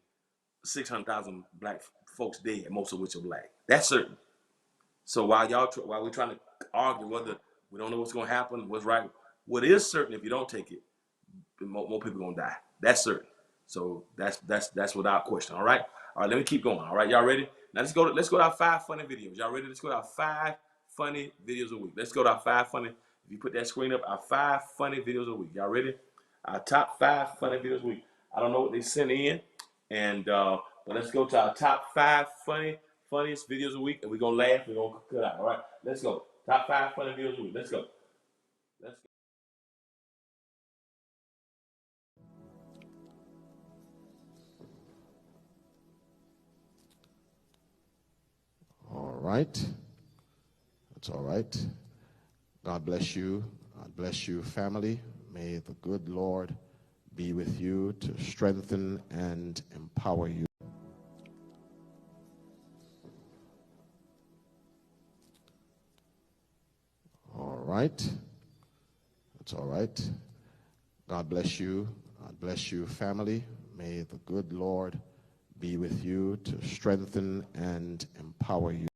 600,000 black folks dead, most of which are black. That's certain. So while we're trying to argue whether we don't know what's going to happen, what's right, what is certain if you don't take it, more people are going to die. That's certain. So that's without question. All right. All right. Let me keep going. All right. Y'all ready? Now let's go to our 5 funny videos. Y'all ready? Let's go to our 5 funny videos a week. Let's go to our 5 funny. If you put that screen up, our 5 funny videos a week. Y'all ready? Our top 5 funny videos a week. I don't know what they sent in, but let's go to our top 5 funniest videos a week, and we're gonna laugh. We're gonna cut out. All right. Let's go. Top 5 funny videos a week. Let's go. Let's go. All right. That's all right. God bless you. God bless you, family. May the good Lord be with you to strengthen and empower you. All right. That's all right. God bless you. God bless you, family. May the good Lord be with you to strengthen and empower you.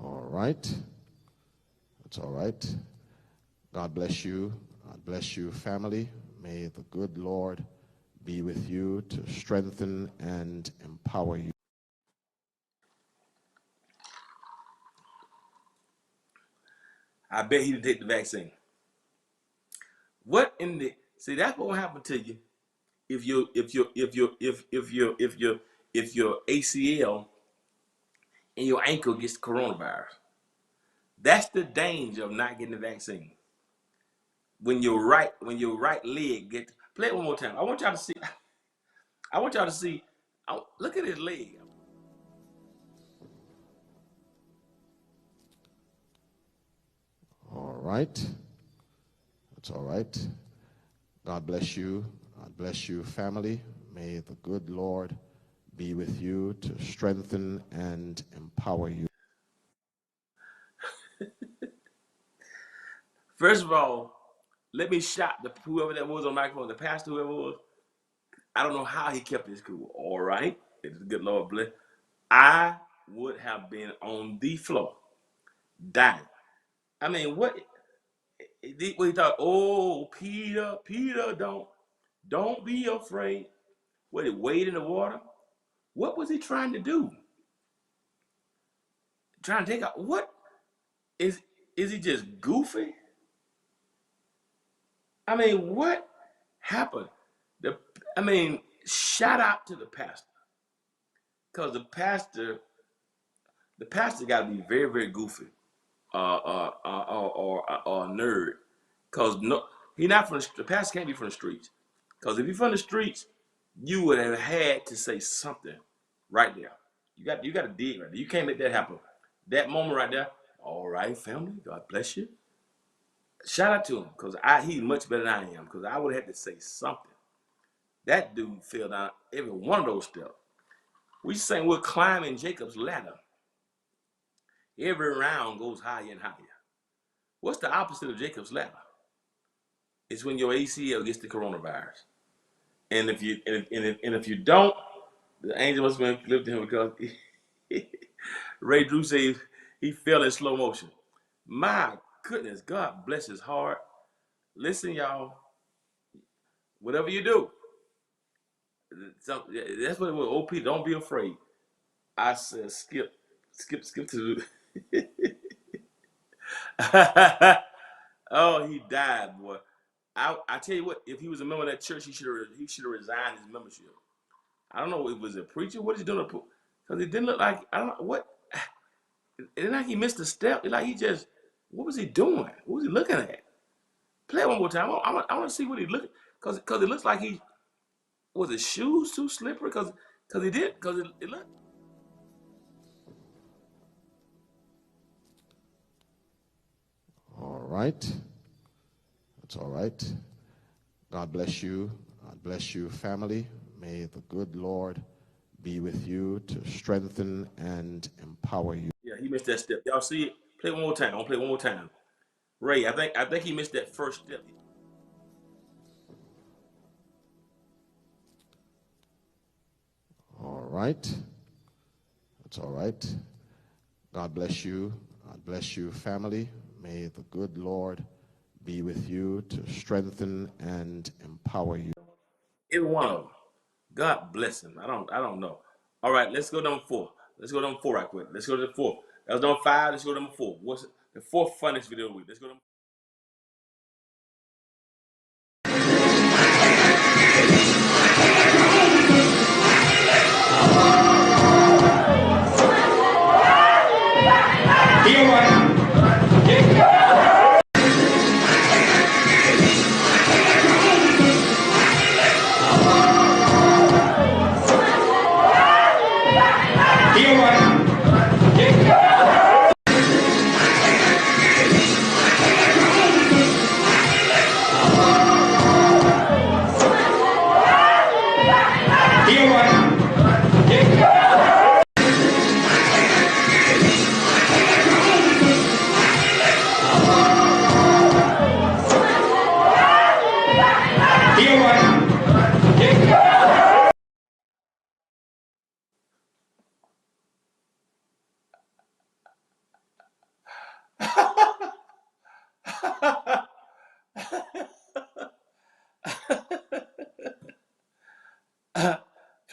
All right. That's all right. God bless you. God bless you, family. May the good Lord be with you to strengthen and empower you. I bet he didn't take the vaccine. What in the see? That's what will happen to you if your ACL and your ankle gets the coronavirus. That's the danger of not getting the vaccine. When your right leg gets, play it one more time. I want y'all to see. I want y'all to see. Look at his leg. All right. That's all right. God bless you. God bless you, family. May the good Lord be with you to strengthen and empower you. First of all, let me shout whoever that was on the microphone, the pastor, whoever it was. I don't know how he kept his cool. All right. It's a good Lord bless. I would have been on the floor, dying. I mean, what he thought? Oh, Peter, don't be afraid. What, he wade in the water? What was he trying to do? Trying to take out what? Is he just goofy? I mean, what happened? Shout out to the pastor. Because the pastor got to be very, very goofy, or a nerd. Because no, he not from the pastor can't be from the streets. Because if you're from the streets, you would have had to say something right there. You got to dig right there. You can't let that happen. That moment right there. All right, family. God bless you. Shout out to him because he's much better than I am. Because I would have had to say something. That dude fell down every one of those steps. We saying we're climbing Jacob's ladder. Every round goes higher and higher. What's the opposite of Jacob's ladder? It's when your ACL gets the coronavirus. And if you don't, the angel must have been lifting him because Ray Drew says he fell in slow motion. My goodness, God bless his heart. Listen, y'all, whatever you do, that's what it was. OP, don't be afraid. I said, skip to the. Oh, he died, boy. I tell you what, if he was a member of that church, he should have resigned his membership. I don't know if it was a preacher. What is he doing? Because it didn't look like, I don't know what. It didn't like he missed a step. It like he just, what was he doing? What was he looking at? Play it one more time. I want to see what he looked. Because it looks like was his shoes too slippery? Because it looked. All right. That's all right. God bless you. God bless you, family. May the good Lord be with you to strengthen and empower you. Yeah, he missed that step. Y'all see it? Play it one more time. I'm gonna play it one more time. Ray, I think he missed that first step. All right. That's all right. God bless you. God bless you, family. May the good Lord be with you to strengthen and empower you. Every one of them. God bless him. I don't know. All right, let's go number 4. Let's go number 4 right quick. Let's go to the 4. That was number 5. Let's go to number 4. What's the 4th funniest video of the week? Let's go to.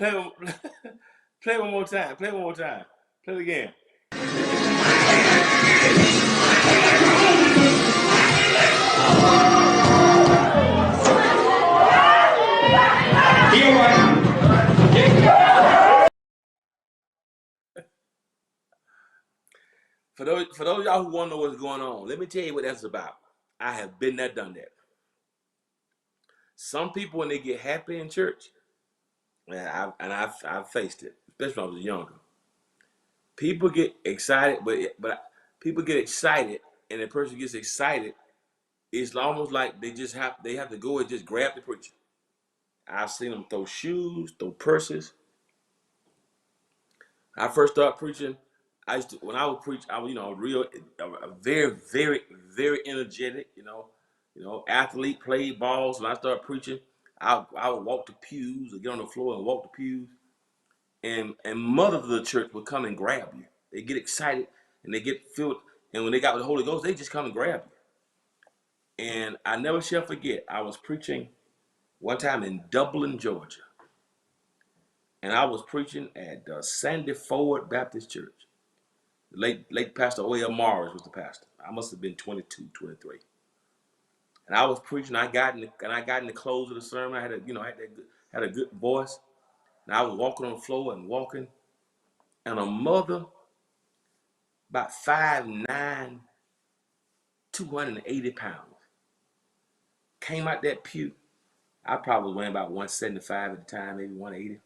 play, one, play one more time. Play one more time. Play it again. For those of y'all who want to know what's going on, let me tell you what that's about. I have been there, done that. Some people, when they get happy in church, and I've faced it, especially when I was younger. People get excited, but people get excited, and the person gets excited. It's almost like they have to go and just grab the preacher. I've seen them throw shoes, throw purses. I first started preaching. When I would preach, I was very, very, very energetic. Athlete, played balls. When I started preaching, I would walk the pews or get on the floor and walk the pews. And mothers of the church would come and grab you. They get excited and they get filled. And when they got the Holy Ghost, they just come and grab you. And I never shall forget, I was preaching one time in Dublin, Georgia. And I was preaching at the Sandy Forward Baptist Church. Late Pastor O.L. Morris was the pastor. I must have been 22, 23. And I was preaching. I got in the close of the sermon. I had a good voice. And I was walking on the floor and walking. And a mother, about 5'9", 280 pounds, came out that pew. I probably was weighing about 175 at the time, maybe 180.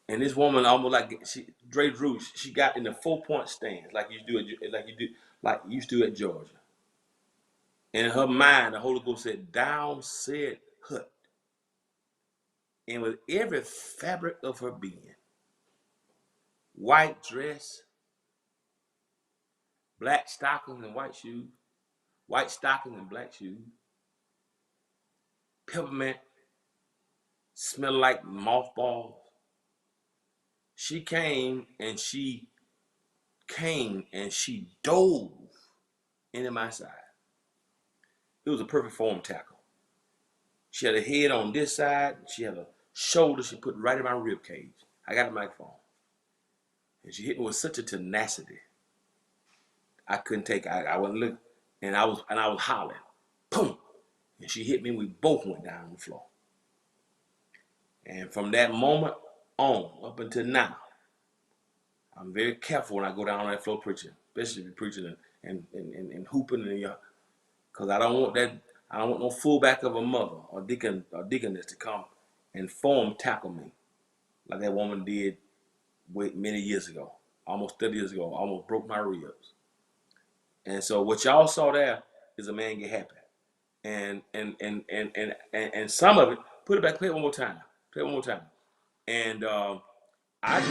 And this woman almost like Dre Drew, she got in the 4-point stance like you used to at Georgia. And in her mind, the Holy Ghost said, "Down said hut." And with every fabric of her being, white dress, black stockings and white shoes, white stockings and black shoes, peppermint, smell like mothballs. She came and she dove into my side. It was a perfect form tackle. She had a head on this side. She had a shoulder she put right in my rib cage. I got the microphone. And she hit me with such a tenacity. I couldn't take it. I wasn't looking. And I was hollering. Boom. And she hit me and we both went down on the floor. And from that moment on, up until now, I'm very careful when I go down on that floor preaching, especially if you're preaching and hooping in your, because I don't want no fullback of a mother or deaconess to come and form tackle me like that woman did many years ago, almost 30 years ago, almost broke my ribs. And so what y'all saw there is a man get happy. And some of it, put it back, play it one more time. Play it one more time. And I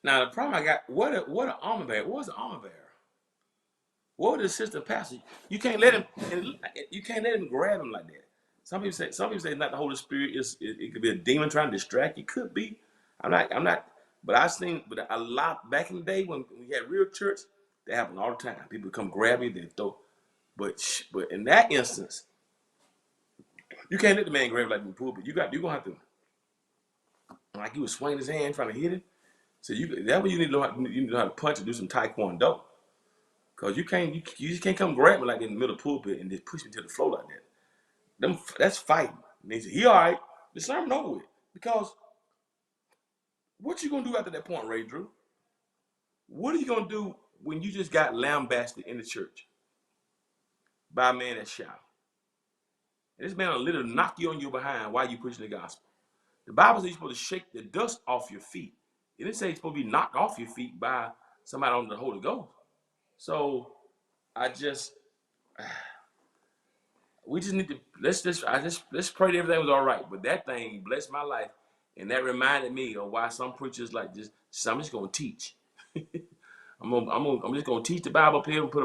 Now the problem I got, what an armor bearer. What was an armor bearer? What was the assistant pastor? You can't let him grab him like that. Some people say not the Holy Spirit, it could be a demon trying to distract you. Could be. I'm not, but I've seen a lot back in the day when we had real church, that happened all the time. People come grab you, they throw. But in that instance, you can't let the man grab you like in the pulpit. You're gonna have to, like he was swinging his hand trying to hit it. So that's what you need to know how to punch and do some taekwondo. Cause you just can't come grab me like in the middle of the pulpit and just push me to the floor like that. That's fighting. And they say, he all right, the sermon over with. Because what you gonna do after that point, Ray Drew? What are you gonna do when you just got lambasted in the church by a man that's shouting? And this man will literally knock you on your behind while you preaching the gospel. The Bible says you're supposed to shake the dust off your feet. It didn't say you're supposed to be knocked off your feet by somebody on the Holy Ghost. So we just need to let's pray that everything was all right. But that thing blessed my life, and that reminded me of why some preachers like this. So I'm just gonna teach. I'm just gonna teach the Bible up here. Put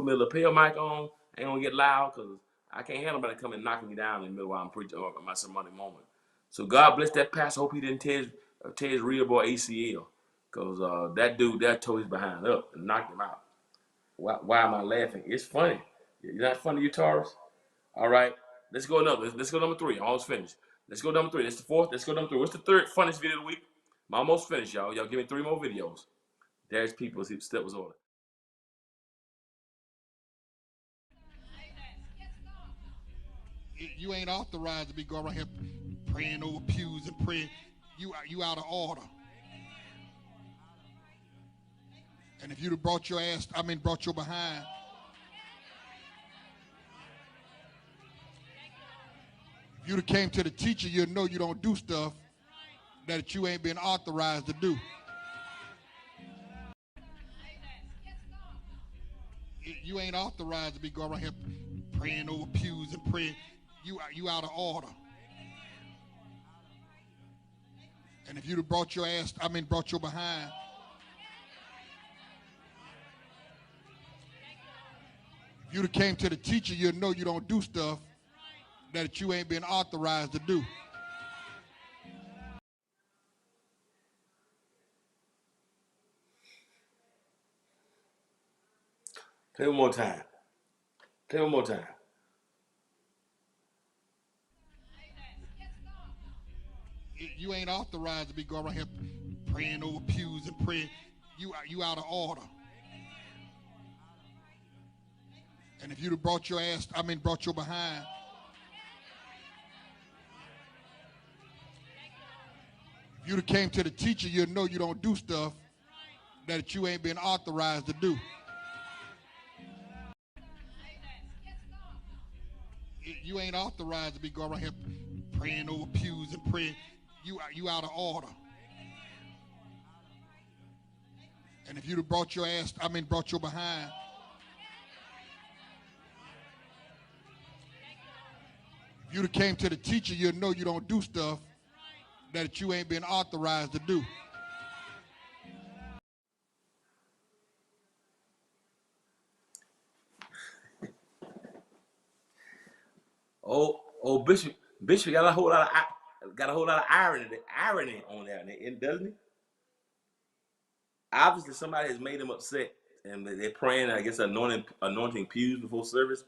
me a lapel mic on. I ain't gonna get loud because I can't have nobody come and knocking me down in the middle while I'm preaching or my sermonic moment. So God bless that pastor. Hope he didn't tear his rib or ACL, because that dude that tore his behind up and knocked him out. Why am I laughing? It's funny. You're not funny, you Taurus? All right. Let's go another. Let's go number 3. Almost finished. Let's go number 3. That's the 4th. Let's go number 3. What's the 3rd funniest video of the week? I'm almost finished, y'all. Y'all give me 3 more videos. There's people's step was order. You ain't authorized to be going around here praying over pews and praying. You out of order. And if you'd have brought your brought your behind. If you'd have came to the teacher, you'd know you don't do stuff that you ain't been authorized to do. You ain't authorized to be going around here praying over pews and praying. You out of order. And if you'd have brought your brought your behind. If you'd have came to the teacher, you'd know you don't do stuff that you ain't been authorized to do. Play one more time. Play one more time. You ain't authorized to be going around here praying over pews and praying. You out of order. And if you'd have brought your brought your behind. If you'd have came to the teacher, you'd know you don't do stuff that you ain't been authorized to do. You ain't authorized to be going around here praying over pews and praying. You out of order. And if you'd have brought your brought your behind. If you'd have came to the teacher, you'd know you don't do stuff that you ain't been authorized to do. Oh, Bishop got a whole lot of irony on there, doesn't he? Obviously, somebody has made him upset, and they're praying. I guess anointing pews before service.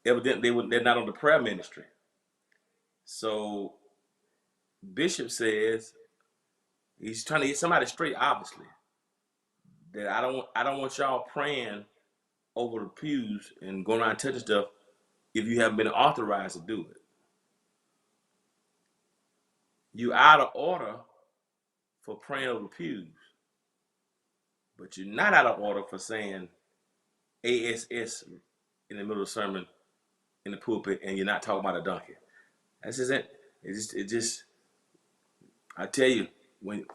Evidently, they're not on the prayer ministry. So Bishop says he's trying to get somebody straight. Obviously, that I don't want y'all praying over the pews and going around touching stuff if you haven't been authorized to do it. You out of order for praying over pews, but you're not out of order for saying ASS in the middle of the sermon in the pulpit, and you're not talking about a donkey. That's just it. It just. I tell you, when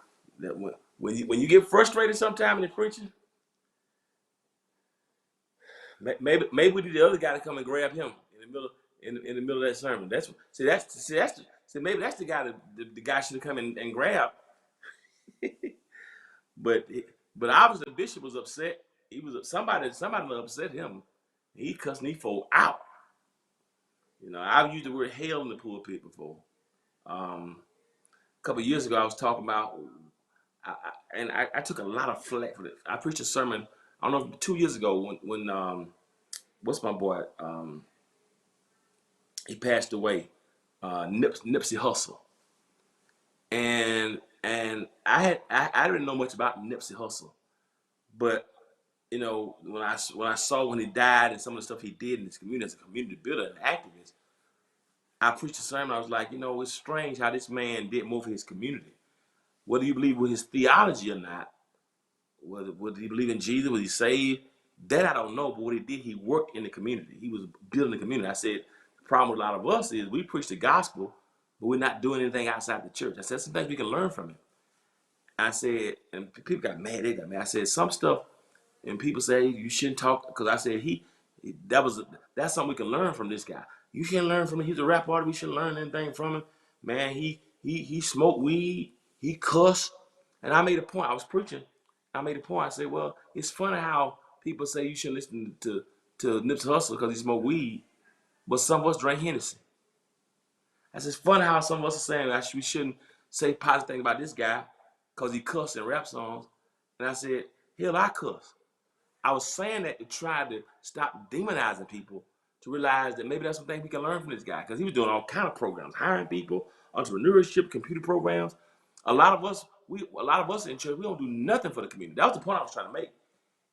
you get frustrated sometime in the preaching, maybe we need the other guy to come and grab him in the middle of that sermon. Maybe that's the guy the guy should have come and grab. but obviously the bishop was upset. Somebody upset him. He cussed me for out. You know, I've used the word hell in the pulpit before. A couple of years ago, I was talking about, I took a lot of flack for it. I preached a sermon, I don't know, 2 years ago when what's my boy? He passed away, Nipsey Hussle, and I didn't know much about Nipsey Hussle, but you know, when I saw when he died and some of the stuff he did in his community as a community builder and activist, I preached a sermon. I was like, you know, it's strange how this man did more for his community. Whether you believe with his theology or not, whether he believe in Jesus, was he saved, that I don't know. But what he did, he worked in the community. He was building the community. I said, the problem with a lot of us is we preach the gospel, but we're not doing anything outside the church. I said, some things we can learn from him. I said, and people got mad. They got mad. I said, some stuff, and people say you shouldn't talk, because I said that's something we can learn from this guy. You can't learn from him. He's a rap artist. We shouldn't learn anything from him. Man, he smoked weed. He cussed. And I made a point. I was preaching. I made a point. I said, well, it's funny how people say you shouldn't listen to Nipsey Hussle because he smoked weed, but some of us drank Hennessy. I said, it's funny how some of us are saying we shouldn't say positive things about this guy because he cussed in rap songs. And I said, hell, I cuss. I was saying that to try to stop demonizing people to realize that maybe that's some things we can learn from this guy, because he was doing all kind of programs, hiring people, entrepreneurship, computer programs. A lot of us in church, we don't do nothing for the community. That was the point I was trying to make.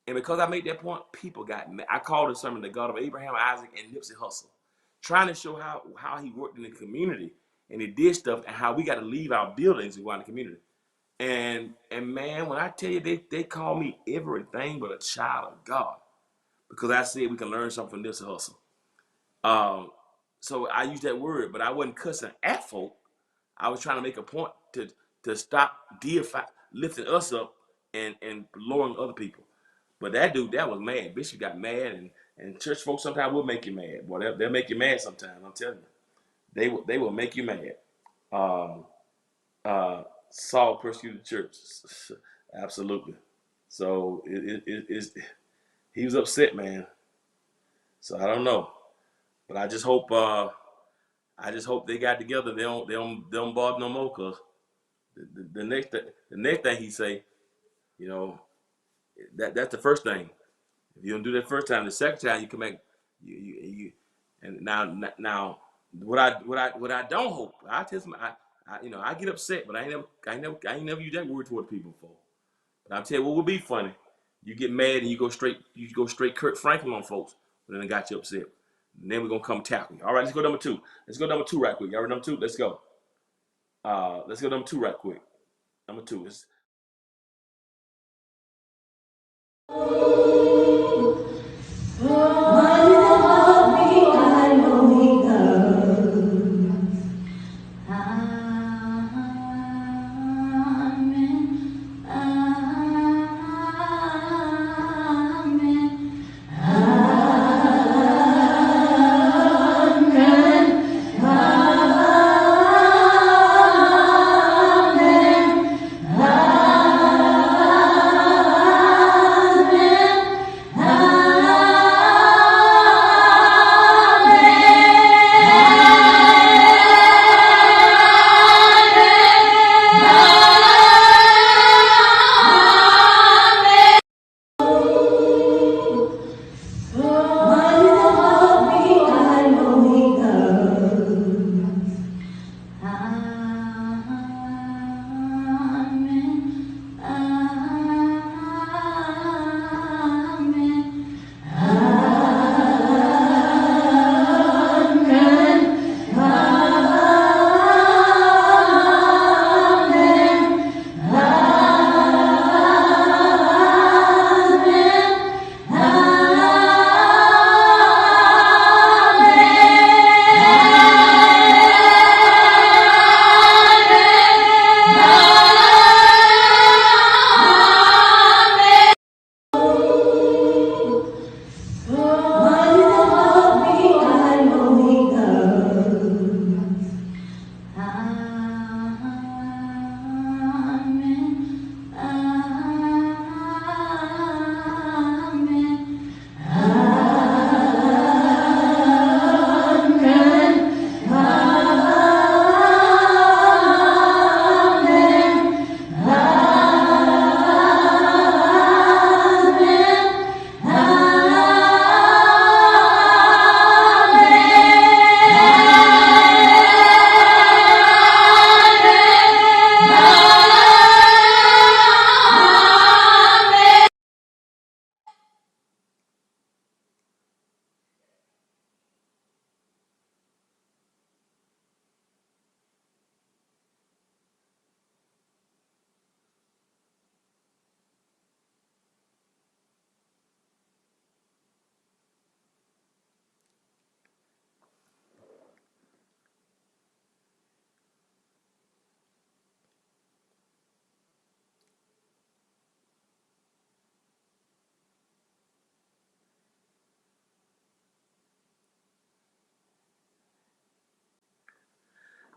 And because I made that point, people got mad. I called the sermon the God of Abraham, Isaac, and Nipsey Hussle, trying to show how he worked in the community and he did stuff, and how we got to leave our buildings and go out in the community. And man, when I tell you, they call me everything but a child of God, because I said we can learn something from Nipsey Hussle. So I used that word, but I wasn't cussing at folk. I was trying to make a point to stop lifting us up and lowering other people. But that dude, that was mad. Bishop got mad, and church folks sometimes will make you mad. Boy, they'll make you mad sometimes. I'm telling you, they will make you mad. Saul persecuted the church, absolutely. So he was upset, man. So I don't know, but I just hope they got together. They don't bother no more, cause the next thing he say, you know, that's the first thing. If you don't do that first time, the second time you come back, you and now what I don't hope, I tell some I get upset, but I ain't never used that word toward people before. But I'll tell you what would be funny. You get mad and you go straight Kurt Franklin on folks, but then it got you upset. And then we're gonna come tackle you. All right, let's go number two. Let's go number two right quick. Y'all ready number two? Let's go. Let's go number two right quick. Number two is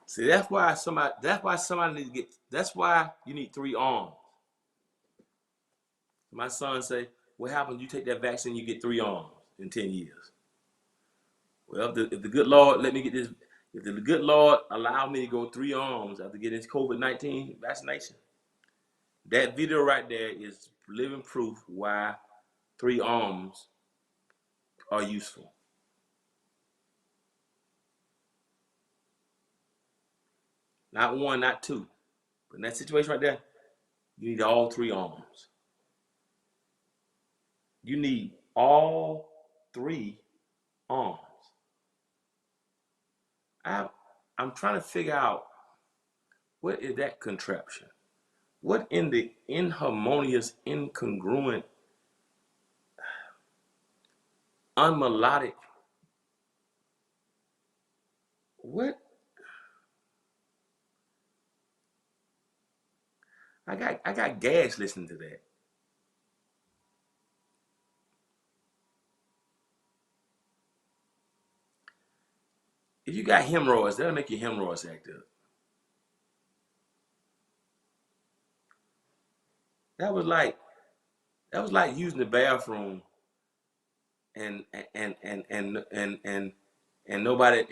see, that's why somebody needs to get. That's why you need 3 arms. My son say, "What happens? You take that vaccine, you get 3 arms in 10 years." Well, if the good Lord let me get this, if the good Lord allow me to go 3 arms after getting this COVID-19 vaccination, that video right there is living proof why 3 arms are useful. Not one, not two. But in that situation right there, you need all three arms. You need all three arms. I'm trying to figure out what is that contraption? What in the inharmonious, incongruent, unmelodic, what? I got gas listening to that. If you got hemorrhoids, that'll make your hemorrhoids act up. That was like using the bathroom and nobody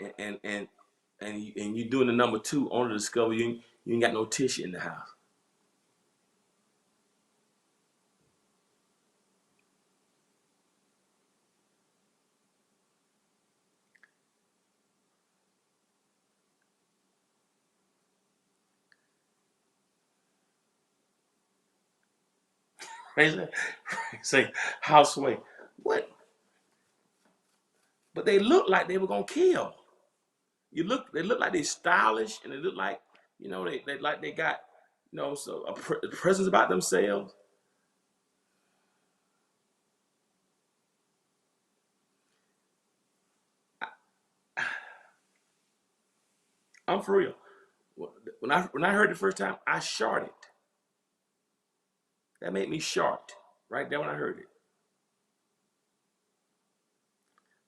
and you doing the number two only to discover you ain't got no tissue in the house. Right? Say houseway. What? But they look like they were gonna kill. They look like they stylish, and they look like, they like they got, so a presence about themselves. I'm for real. When I heard it the first time, I sharted. That made me shart right there when I heard it.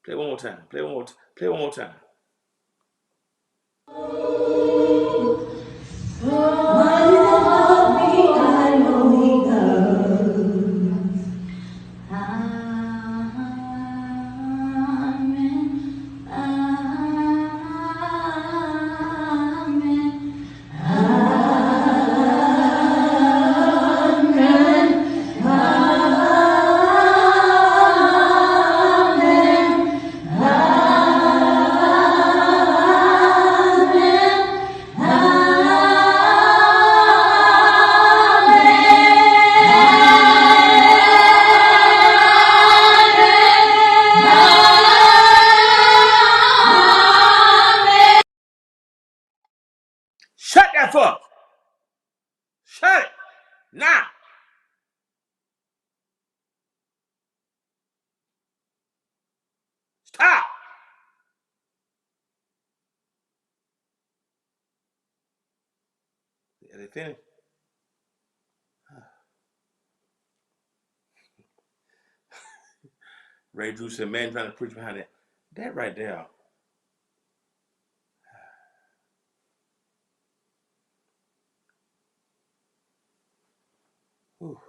Play one more time. Play one more time. Shut that fuck. Shut it now. Stop. Are they finished? Ray Drew said, man trying to preach behind that. That right there. Whew.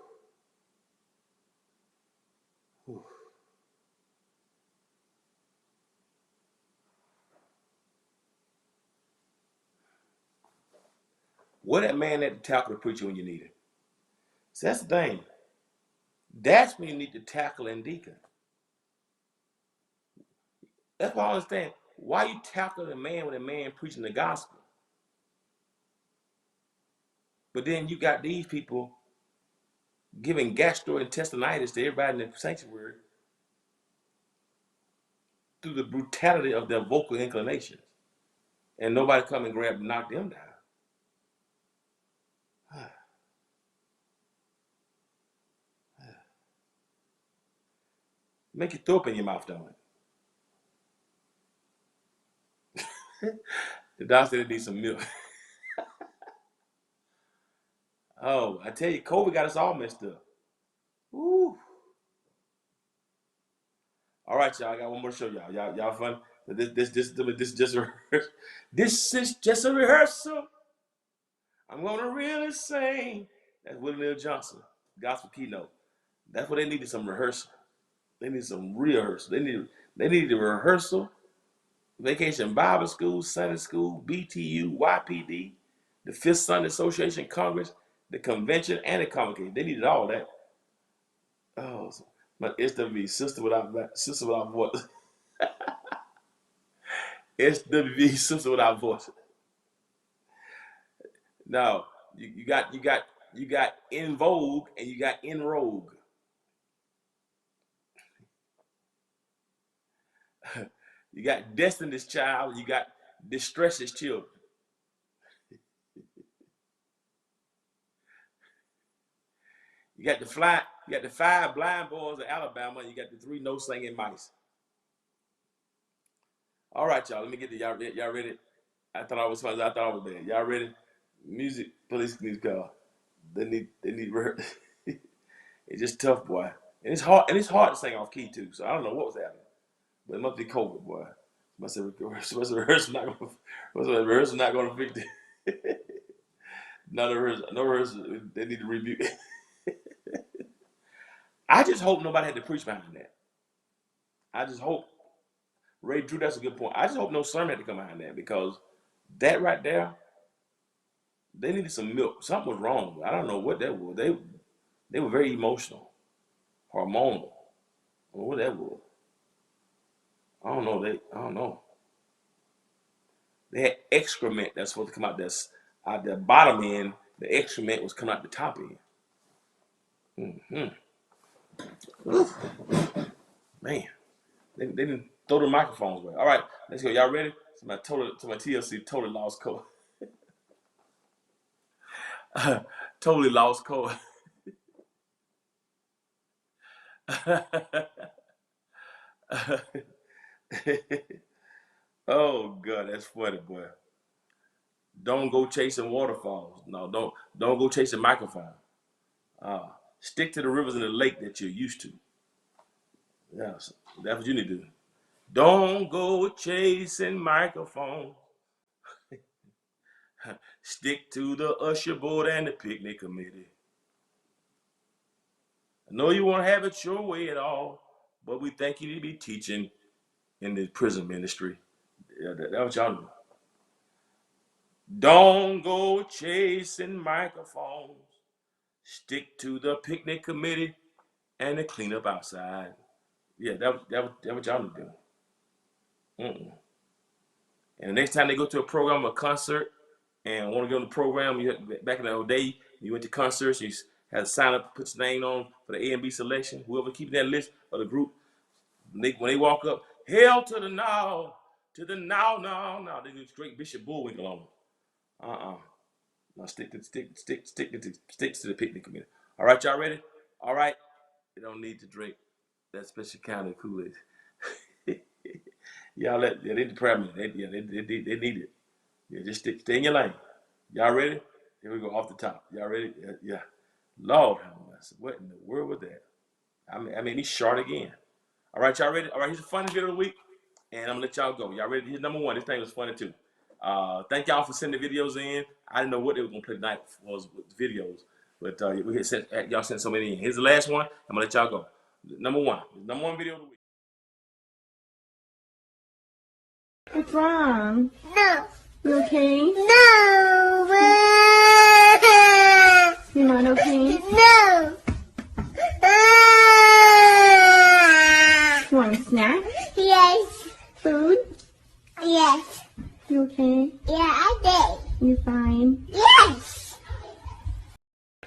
Whew. What that man at the tackle to preach you when you need it? So that's the thing. That's when you need to tackle and deacon. That's why I understand why you tackle a man when a man preaching the gospel. But then you got these people giving gastrointestinitis to everybody in the sanctuary through the brutality of their vocal inclinations. And nobody come and grab and knock them down. Make you throw up in your mouth, don't it? The doctor said they need some milk. Oh, I tell you, COVID got us all messed up. Woo. All right, y'all. I got one more to show y'all. Y'all fun. This just a rehearsal. This is just a rehearsal. I'm gonna really sing. That's Woodland Johnson, gospel keynote. That's what they needed, some rehearsal. They need some rehearsal. They needed a rehearsal, Vacation Bible School, Sunday School, BTU, YPD, the Fifth Sunday Association Congress, the convention, and the convocation. They needed all that. Oh, but SWV, sister without voice. SWV, sister without voice. No, you got in vogue and you got in rogue. You got Destiny's Child, you got Distress's Children. You got the five blind boys of Alabama, and you got the three no singing mice. All right, y'all. Let me get to y'all. Y'all ready? I thought I was funny. I thought I was bad. Y'all ready? Music, police needs call. They need it's just tough, boy. And it's hard to sing off key too. So I don't know what was happening. But it must be COVID, boy. Must have rehearsal not gonna fix it. No rehearsal. They need to review. I just hope nobody had to preach behind that. I just hope Ray Drew. That's a good point. I just hope no sermon had to come behind that because that right there, they needed some milk. Something was wrong. I don't know what that was. They were very emotional, hormonal. I don't know what that was. I don't know. I don't know. They had excrement that's supposed to come out that's out the bottom end. The excrement was coming out the top end. Man, they didn't throw the microphones away. All right, let's go. Y'all ready? So my TLC totally lost code. Totally lost code. Oh God, that's funny, boy. Don't go chasing waterfalls. No, don't go chasing microphone. Stick to the rivers and the lake that you're used to. Yes, that's what you need to do. Don't go chasing microphone. Stick to the usher board and the picnic committee. I know you won't have it your way at all, but we think you need to be teaching in the prison ministry. Yeah, that what y'all do. Don't go chasing microphones. Stick to the picnic committee and the cleanup outside. Yeah, that what y'all need to do. Mm-mm. And the next time they go to a program or concert and want to go to the program, back in the old day, you went to concerts, you had to sign up, put your name on for the A and B selection. Whoever keeping that list of the group, when they walk up, hell to the now. They do straight Bishop Bullwinkle on them. Now stick to the picnic committee. All right, y'all ready? All right. You don't need to drink that special kind of Kool-Aid. Y'all they need the prayer meeting. They need it. Yeah, just stay in your lane. Y'all ready? Here we go off the top. Y'all ready? Yeah. Lord, what in the world was that? I mean, he's short again. All right, y'all ready? All right, here's the funny video of the week, and I'm gonna let y'all go. Y'all ready? Here's number one. This thing was funny too. Thank y'all for sending the videos in. I didn't know what they were gonna play tonight was with videos, but y'all sent so many in. Here's the last one. I'm gonna let y'all go. Number one video of the week. What's wrong? No. You okay? No. You're not okay? No. You want a snack? Yes. Food? Yes. You okay? Yeah, I You fine? did. Yes.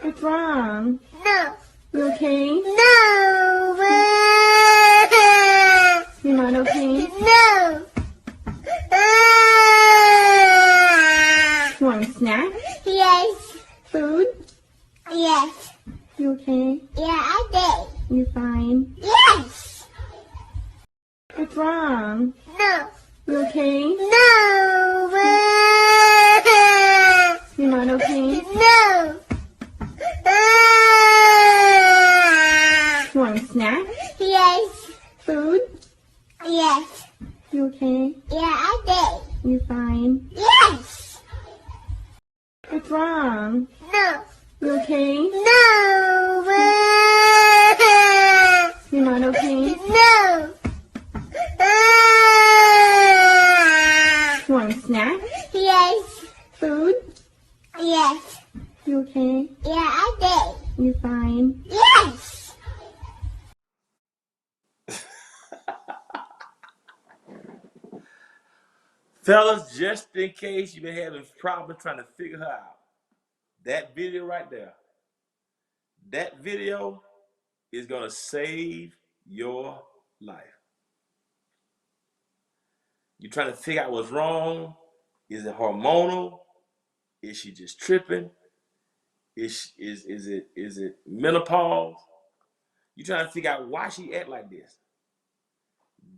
What's wrong? No. You okay? No. You're not okay? No. You want a snack? Yes. Food? Yes. You okay? Yeah, I You fine? did. Yes. What's wrong? No. You okay? No. You're not okay? No. You want a snack? Yes. Food? Yes. You okay? Yeah, I You fine? did. Yes. What's wrong? No. You okay? No. You're not okay? No. You want a snack? Yes. Food? Yes. You okay? Yeah, I You fine? did. Yes. Fellas, just in case you've been having problems trying to figure her out, That video right there, that video is going to save your life. You're trying to figure out what's wrong. Is it hormonal? Is she just tripping? Is it menopause? You're trying to figure out why she act like this.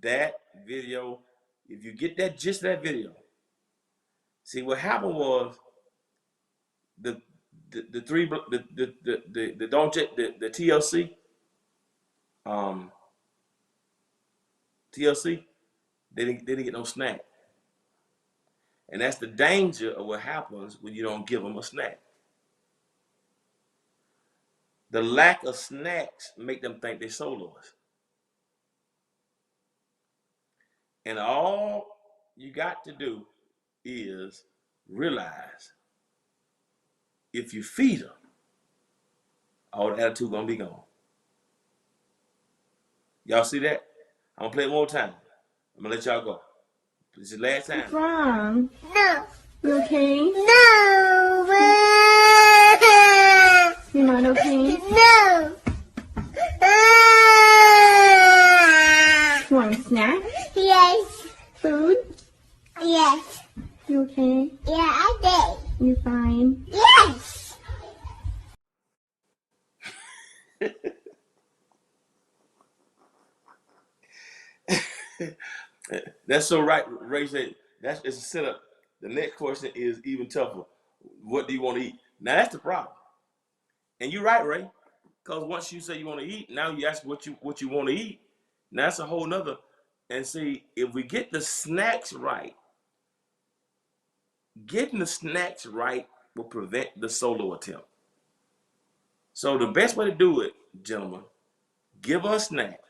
That video, if you get that gist of that video, see what happened was the TLC, TLC, they didn't get no snack. And that's the danger of what happens when you don't give them a snack. The lack of snacks make them think they're soloists. And all you got to do is realize if you feed them, all the attitude gonna be gone. Y'all see that? I'm gonna play it one more time. I'm gonna let y'all go. This is the last time. What's wrong? No. You okay? No. You're not okay? No. You want a snack? Yes. Food? Yes. You okay? Yeah, I You fine? did. Yes. That's so right. Ray said it's a setup. The next question is even tougher. What do you want to eat? Now that's the problem. And you're right, Ray. Because once you say you want to eat, now you ask what you want to eat. Now that's a whole nother. And see, if we get the snacks right, getting the snacks right will prevent the solo attempt. So the best way to do it, gentlemen, give her a snack.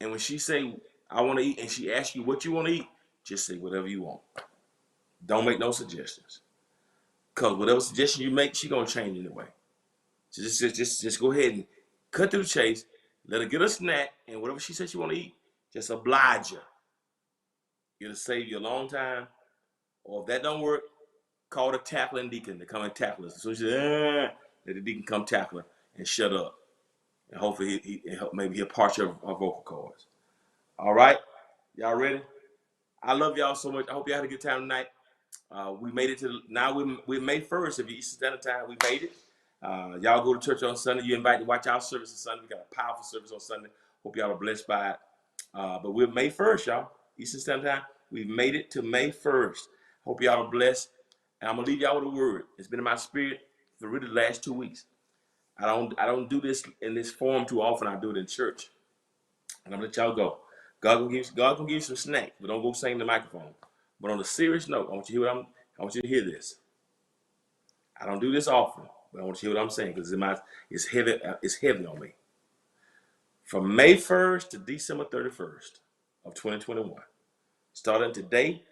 And when she say, I want to eat, and she asks you what you want to eat, just say whatever you want. Don't make no suggestions. Because whatever suggestion you make, she's going to change anyway. So just go ahead and cut through the chase. Let her get a snack, and whatever she says she want to eat, just oblige her. It'll save you a long time. Or if that don't work, call the tackling deacon to come and tackle us. So she says, let the deacon come tackle her and shut up. And hopefully maybe he'll part your vocal cords. All right? Y'all ready? I love y'all so much. I hope y'all had a good time tonight. We made it to now. We're May 1st. If you Eastern Standard Time, we made it. Y'all go to church on Sunday. You're invited to watch our service on Sunday. We got a powerful service on Sunday. Hope y'all are blessed by it. But we're May 1st, y'all. Eastern Standard Time. We've made it to May 1st. Hope y'all are blessed. And I'm gonna leave y'all with a word. It's been in my spirit for really the last 2 weeks. I don't do this in this form too often. I do it in church. And I'm gonna let y'all go. God can give you some snacks, but don't go sing the microphone. But on a serious note, I want you to hear this. I don't do this often, but I want you to hear what I'm saying because it's heavy on me. From May 1st to December 31st of 2021, starting today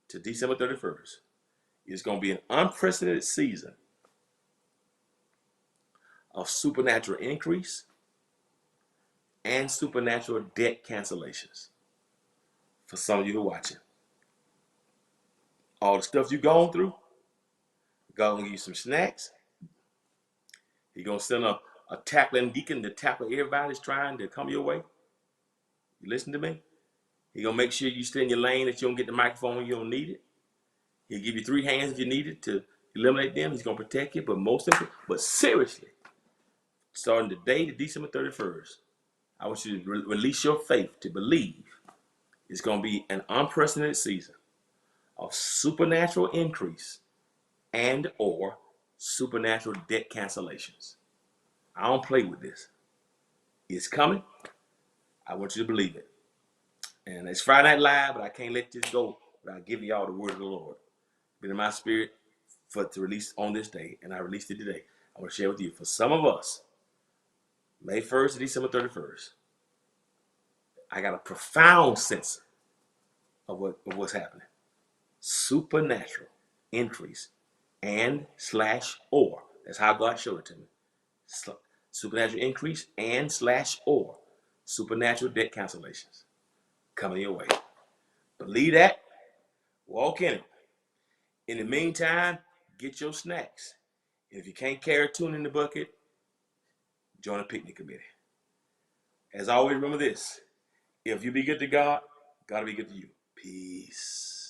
to December 31st, it's going to be an unprecedented season of supernatural increase and supernatural debt cancellations for some of you who are watching. All the stuff you've gone through, God will give you some snacks. He's going to send a tackling deacon to tackle everybody that's trying to come your way. You listen to me? He's going to make sure you stay in your lane, that you don't get the microphone when you don't need it. He'll give you 3 hands if you need it to eliminate them. He's going to protect you, but seriously, starting today to December 31st, I want you to release your faith to believe it's going to be an unprecedented season of supernatural increase and or supernatural debt cancellations. I don't play with this. It's coming. I want you to believe it. And it's Friday Night Live, but I can't let this go without giving y'all the word of the Lord. Been in my spirit to release on this day, and I released it today. I want to share with you. For some of us, May 1st to December 31st, I got a profound sense of what's happening. Supernatural increase and / or. That's how God showed it to me. Supernatural increase and / or. Supernatural debt cancellations coming your way. Believe that. Walk in it. In the meantime, get your snacks. If you can't carry tuna in the bucket, join a picnic committee. As always, remember this. If you be good to God, God will be good to you. Peace.